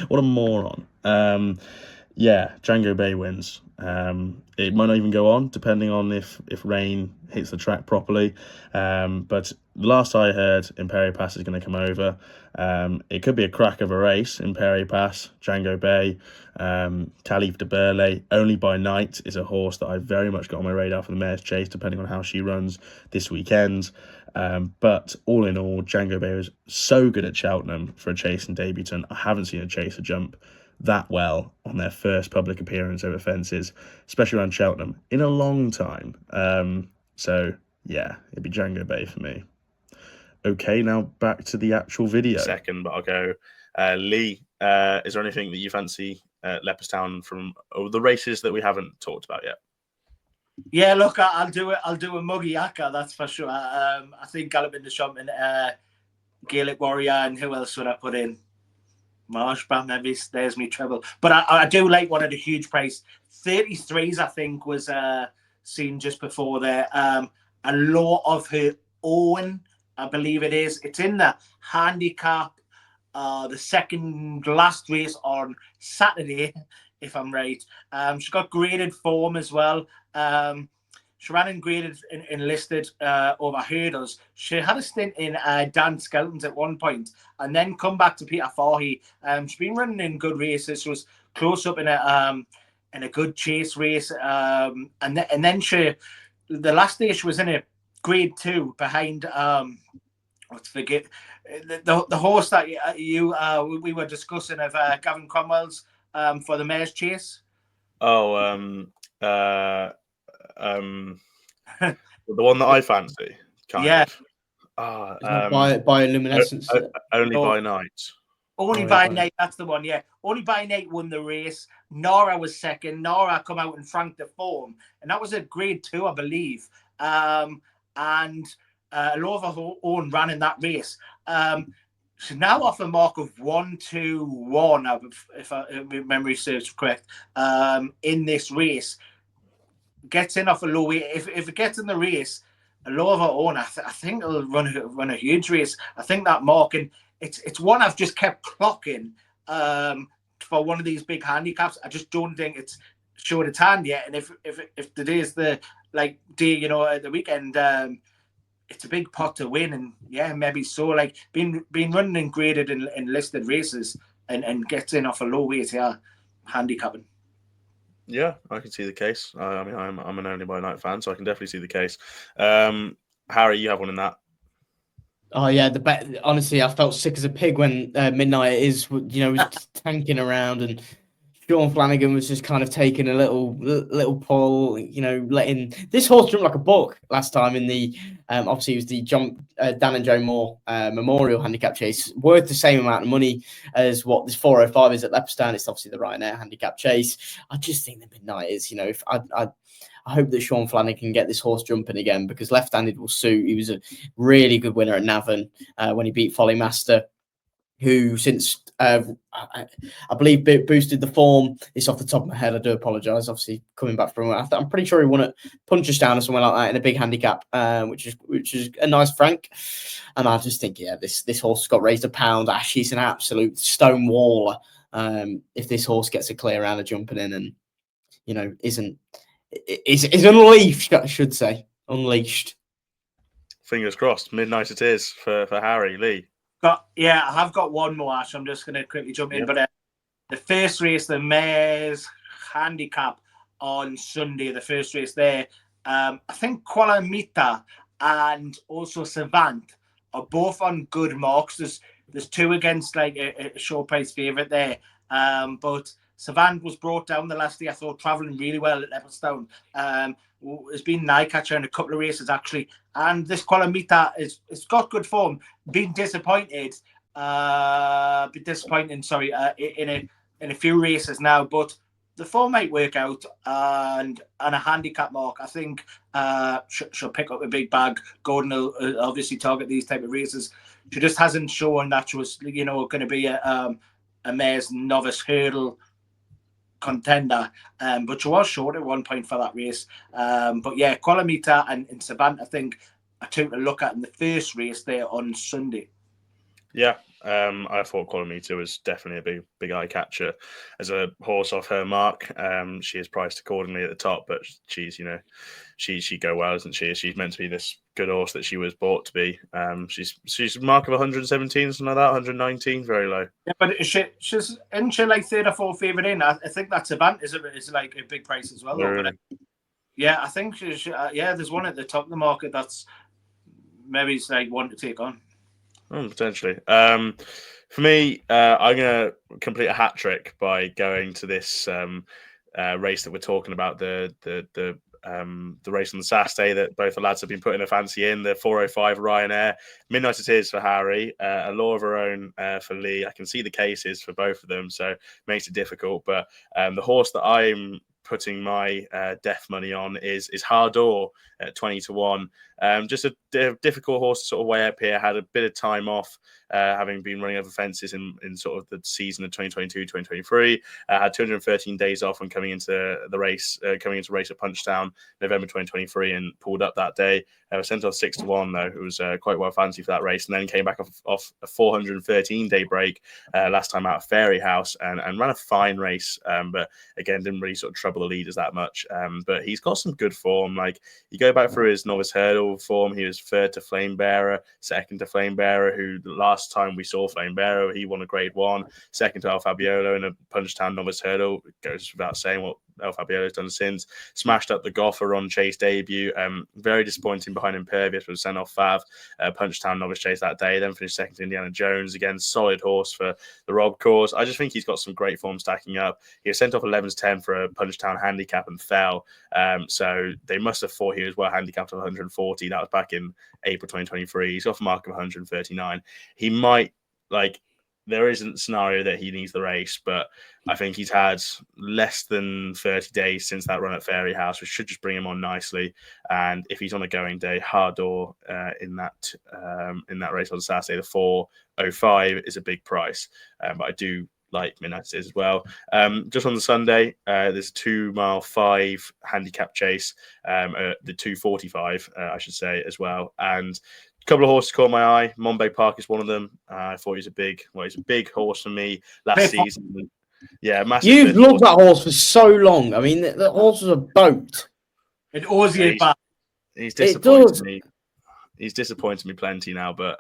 What a moron. Yeah, Django Bay wins. It might not even go on, depending on if rain hits the track properly. But last I heard, Imperi Pass is going to come over. It could be a crack of a race. Imperi Pass, Django Bay, Calif de Burle, Only by Night is a horse that I've very much got on my radar for the Mayor's Chase, depending on how she runs this weekend. But all in all, Django Bay was so good at Cheltenham for a chase and debutant. I haven't seen a chaser jump that well on their first public appearance over fences, especially around Cheltenham, in a long time. So yeah, it'd be Django Bay for me. Okay, now back to the actual video. Second, but I'll go. Lee, is there anything that you fancy Leopardstown from the races that we haven't talked about yet? Yeah, look, I'll do it. I'll do a muggy Akka, that's for sure. I think Galloping the Shumpin, Gaelic Warrior, and who else would I put in? Marshban, maybe. There's me treble. But I do like one of the huge price 33s, I think, was seen just before there. A Law of Her Own, I believe it is. It's in the handicap, the second last race on Saturday, if I'm right. She got graded form as well. She ran in graded enlisted over hurdles. She had a stint in Dan Skelton's at one point, and then come back to Peter Fahey. She's been running in good races. She was close up in a good chase race, and then the last day she was in a grade 2 behind let's forget the horse that we were discussing of Gavin Cromwell's for the Mayor's Chase. Oh, the one that I fancy, kind of. Bioluminescence. Only by Night. Only by Night, that's the one, yeah. Only by Night won the race. Nora was second. Nora come out and franked the form, and that was a grade 2, I believe. And Law of Her Own ran in that race. She's now off a mark of 1-2-1, if memory serves correct, in this race. Gets in off a low weight. If it gets in the race, A Law of Her Own, I think it'll run a huge race. I think that mark, and it's one I've just kept clocking for one of these big handicaps. I just don't think it's showed its hand yet. And if today's the day, at the weekend, it's a big pot to win. And yeah, maybe so. Like being running in graded and listed races and gets in off a low weight, yeah, handicapping. Yeah, I can see the case. I mean, I'm an Only by Night fan, so I can definitely see the case. Harry, you have one in that. Oh yeah, the bet. Honestly, I felt sick as a pig when Midnight is, was tanking around, and Sean Flanagan was just kind of taking a little pull, letting this horse jump like a buck last time in the obviously it was the Dan and Joe Moore Memorial Handicap Chase, worth the same amount of money as what this 405 is at Leopardstown. It's obviously the Ryanair Handicap Chase. I just think the Midnight is, if I hope that Sean Flanagan can get this horse jumping again, because left-handed will suit. He was a really good winner at Navan when he beat Folly Master, who since I believe boosted the form. It's off the top of my head. I do apologise. Obviously, coming back from I'm pretty sure he won at Punchestown or somewhere like that in a big handicap, which is a nice frank. And I just think, this horse has got raised a pound. She's an absolute stone waller. If this horse gets a clear round of jumping in and is unleashed, I should say, unleashed. Fingers crossed. Midnight it is for Harry. Lee. I have got one more, Ash. I'm just going to quickly jump in. But the first race, the Mares Handicap on Sunday, the first race there, I think Kuala Mita and also Savant are both on good marks. There's two against like a show price favourite there. But Savant was brought down the last day, I thought, travelling really well at Leopardstown. Has been an eye catcher in a couple of races actually, and this Kuala Mita it's got good form. Been disappointing. In a few races now, but the form might work out, and a handicap mark. I think she'll pick up a big bag. Gordon will obviously target these type of races. She just hasn't shown that she was, going to be a Mares novice hurdle contender, but she was short at 1 point for that race. But yeah, Kuala Mita and Savant, I think, I took a look at in the first race there on Sunday. Yeah, I thought Kuala Mita was definitely a big eye catcher as a horse off her mark. She is priced accordingly at the top, but she's she go well, isn't she? She's meant to be this good horse that she was bought to be. She's a mark of 117, something like that, 119, very low. Yeah, but she's like third or fourth favourite in. I think that Savant is like a big price as well. Though, but, yeah, I think there's one at the top of the market that's maybe it's like one to take on. Potentially. For me, I'm going to complete a hat trick by going to this race that we're talking about, the race on the Saturday that both the lads have been putting a fancy in, the 405 Ryanair. Midnight it is for Harry, a law of her own for Lee. I can see the cases for both of them, so it makes it difficult. But the horse that I'm putting my death money on is Hardor at 20-1. Just a difficult horse to sort of weigh up here. Had a bit of time off, having been running over fences in sort of the season of 2022-2023. Had 213 days off when coming into race at Punchestown, November 2023, and pulled up that day. Was sent off 6-1 though. It was quite well fancy for that race, and then came back off a 413-day break last time out of Fairy House and ran a fine race. But again, didn't really sort of trouble the leaders that much. But he's got some good form. Like you go back through his novice hurdle form, he was third to Flame Bearer, second to Flame Bearer, who the last time we saw Flame Bearer, he won a Grade 1, second to El Fabiolo in a Punchestown novice hurdle. It goes without saying what El Fabiolo's done since. Smashed up the Goffer on Chase debut. Very disappointing behind Impervious, was sent off Fav. Punchestown novice chase that day, then finished second to Indiana Jones. Again, solid horse for the Rob Cause. I just think he's got some great form stacking up. He was sent off 11-10 for a Punchestown handicap and fell. So they must have thought he was well handicapped at 140. That was back in April 2023. He's off a mark of 139. He might, there isn't a scenario that he needs the race, but I think he's had less than 30 days since that run at Fairy House, which should just bring him on nicely. And if he's on a going day, Hardor in that race on Saturday, the 405 is a big price. But I do like Midnight as well. Just on the Sunday, there's a 2-mile 5 handicap chase, the 245, I should say, as well. And a couple of horses caught my eye. Monbay Park is one of them. I thought he's a big horse for me last season. Yeah, massive. You've loved that horse for so long. I mean, the horse was a boat. It always back. He's disappointed me. He's disappointed me plenty now, but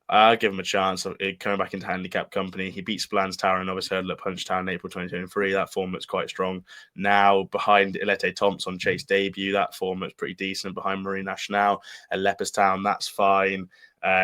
I'll give him a chance of coming back into handicap company. He beat Splan's Tower and Novice Hurdle at Punchtown in April 2023. That form looks quite strong. Now, behind Ilete Thompson Chase debut, that form looks pretty decent. Behind Marie National at Leopardstown, that's fine.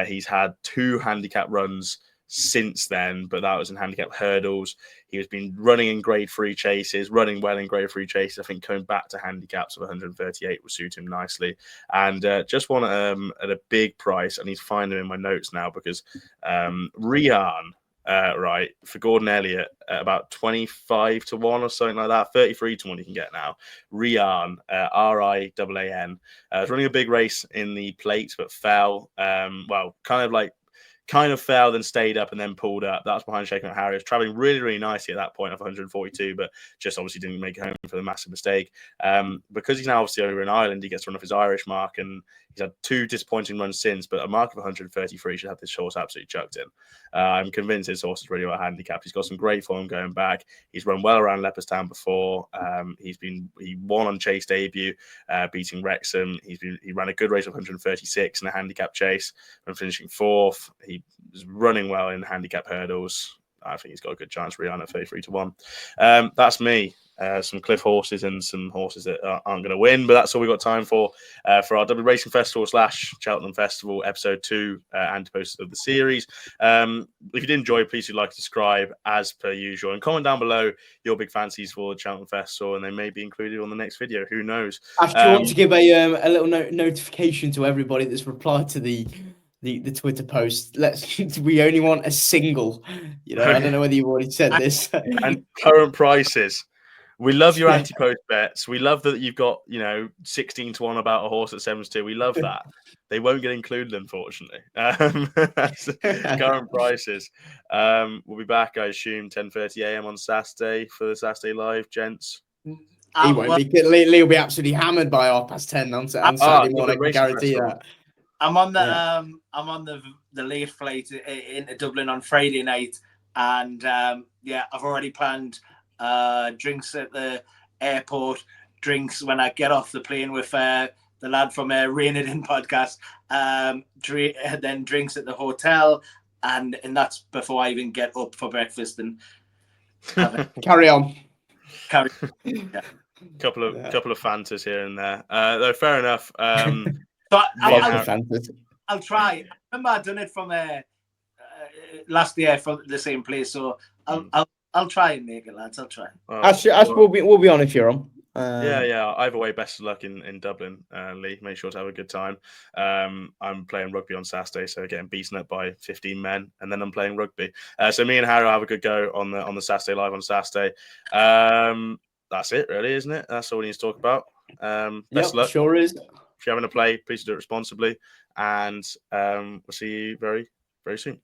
He's had 2 handicap runs since then, but that was in handicap hurdles. He has been running in grade 3 chases, running well in grade 3 chases. I think coming back to handicaps of 138 will suit him nicely. And just won at a big price. I need to find them in my notes now because Rian, right, for Gordon Elliott at about 25 to 1 or something like that, 33 to 1 you can get now. Rian, Riaan, was running a big race in the plates but fell. Kind of fell, then stayed up, and then pulled up. That was behind Shaken Harry. He was traveling really, really nicely at that point of 142, but just obviously didn't make it home for the massive mistake. Because he's now obviously over in Ireland, he gets to run off his Irish mark, and he's had 2 disappointing runs since, but a mark of 133 should have this horse absolutely chucked in. I'm convinced this horse is really well handicapped. He's got some great form going back. He's run well around Leopardstown before. He won on chase debut, beating Wrexham. He ran a good race of 136 in a handicap chase and finishing 4th. He was running well in handicap hurdles. I think he's got a good chance, Rihanna, 33 to 1. That's me. Some cliff horses and some horses that aren't going to win, but that's all we've got time for our Dublin Racing Festival / Cheltenham Festival episode 2 Ante-post of the series. If you did enjoy, please do like and subscribe as per usual, and comment down below your big fancies for the Cheltenham Festival, and they may be included on the next video. Who knows? Ash, do you want to give a little notification to everybody that's replied to the Twitter post? We only want a single. I don't know whether you've already said this. And current prices. We love your Ante-post bets. We love that you've got 16 to 1 about a horse at 7-2. We love that. They won't get included, unfortunately. Current prices. We'll be back, I assume, 10:30 a.m. on Saturday for the Saturday Live, gents. He won't be. Lee will be absolutely hammered by 10:30 on Saturday morning. I guarantee that. I'm on the late flight into Dublin on Friday night, and I've already planned drinks at the airport, drinks when I get off the plane with the lad from Rain It In podcast, then drinks at the hotel, and that's before I even get up for breakfast and carry on. Yeah. Couple of Fantas here and there. Though fair enough. But I'll try. I remember I done it from last year from the same place, so I'll try and make it, lads. I'll try. Ash we'll be on if you're on. Yeah. Either way, best of luck in Dublin, Lee. Make sure to have a good time. I'm playing rugby on Saturday, so getting beaten up by 15 men, and then I'm playing rugby. So me and Harry will have a good go on the Saturday Live on Saturday. That's it, really, isn't it? That's all we need to talk about. Best of luck. Sure is. If you're having a play, please do it responsibly, and we'll see you very, very soon.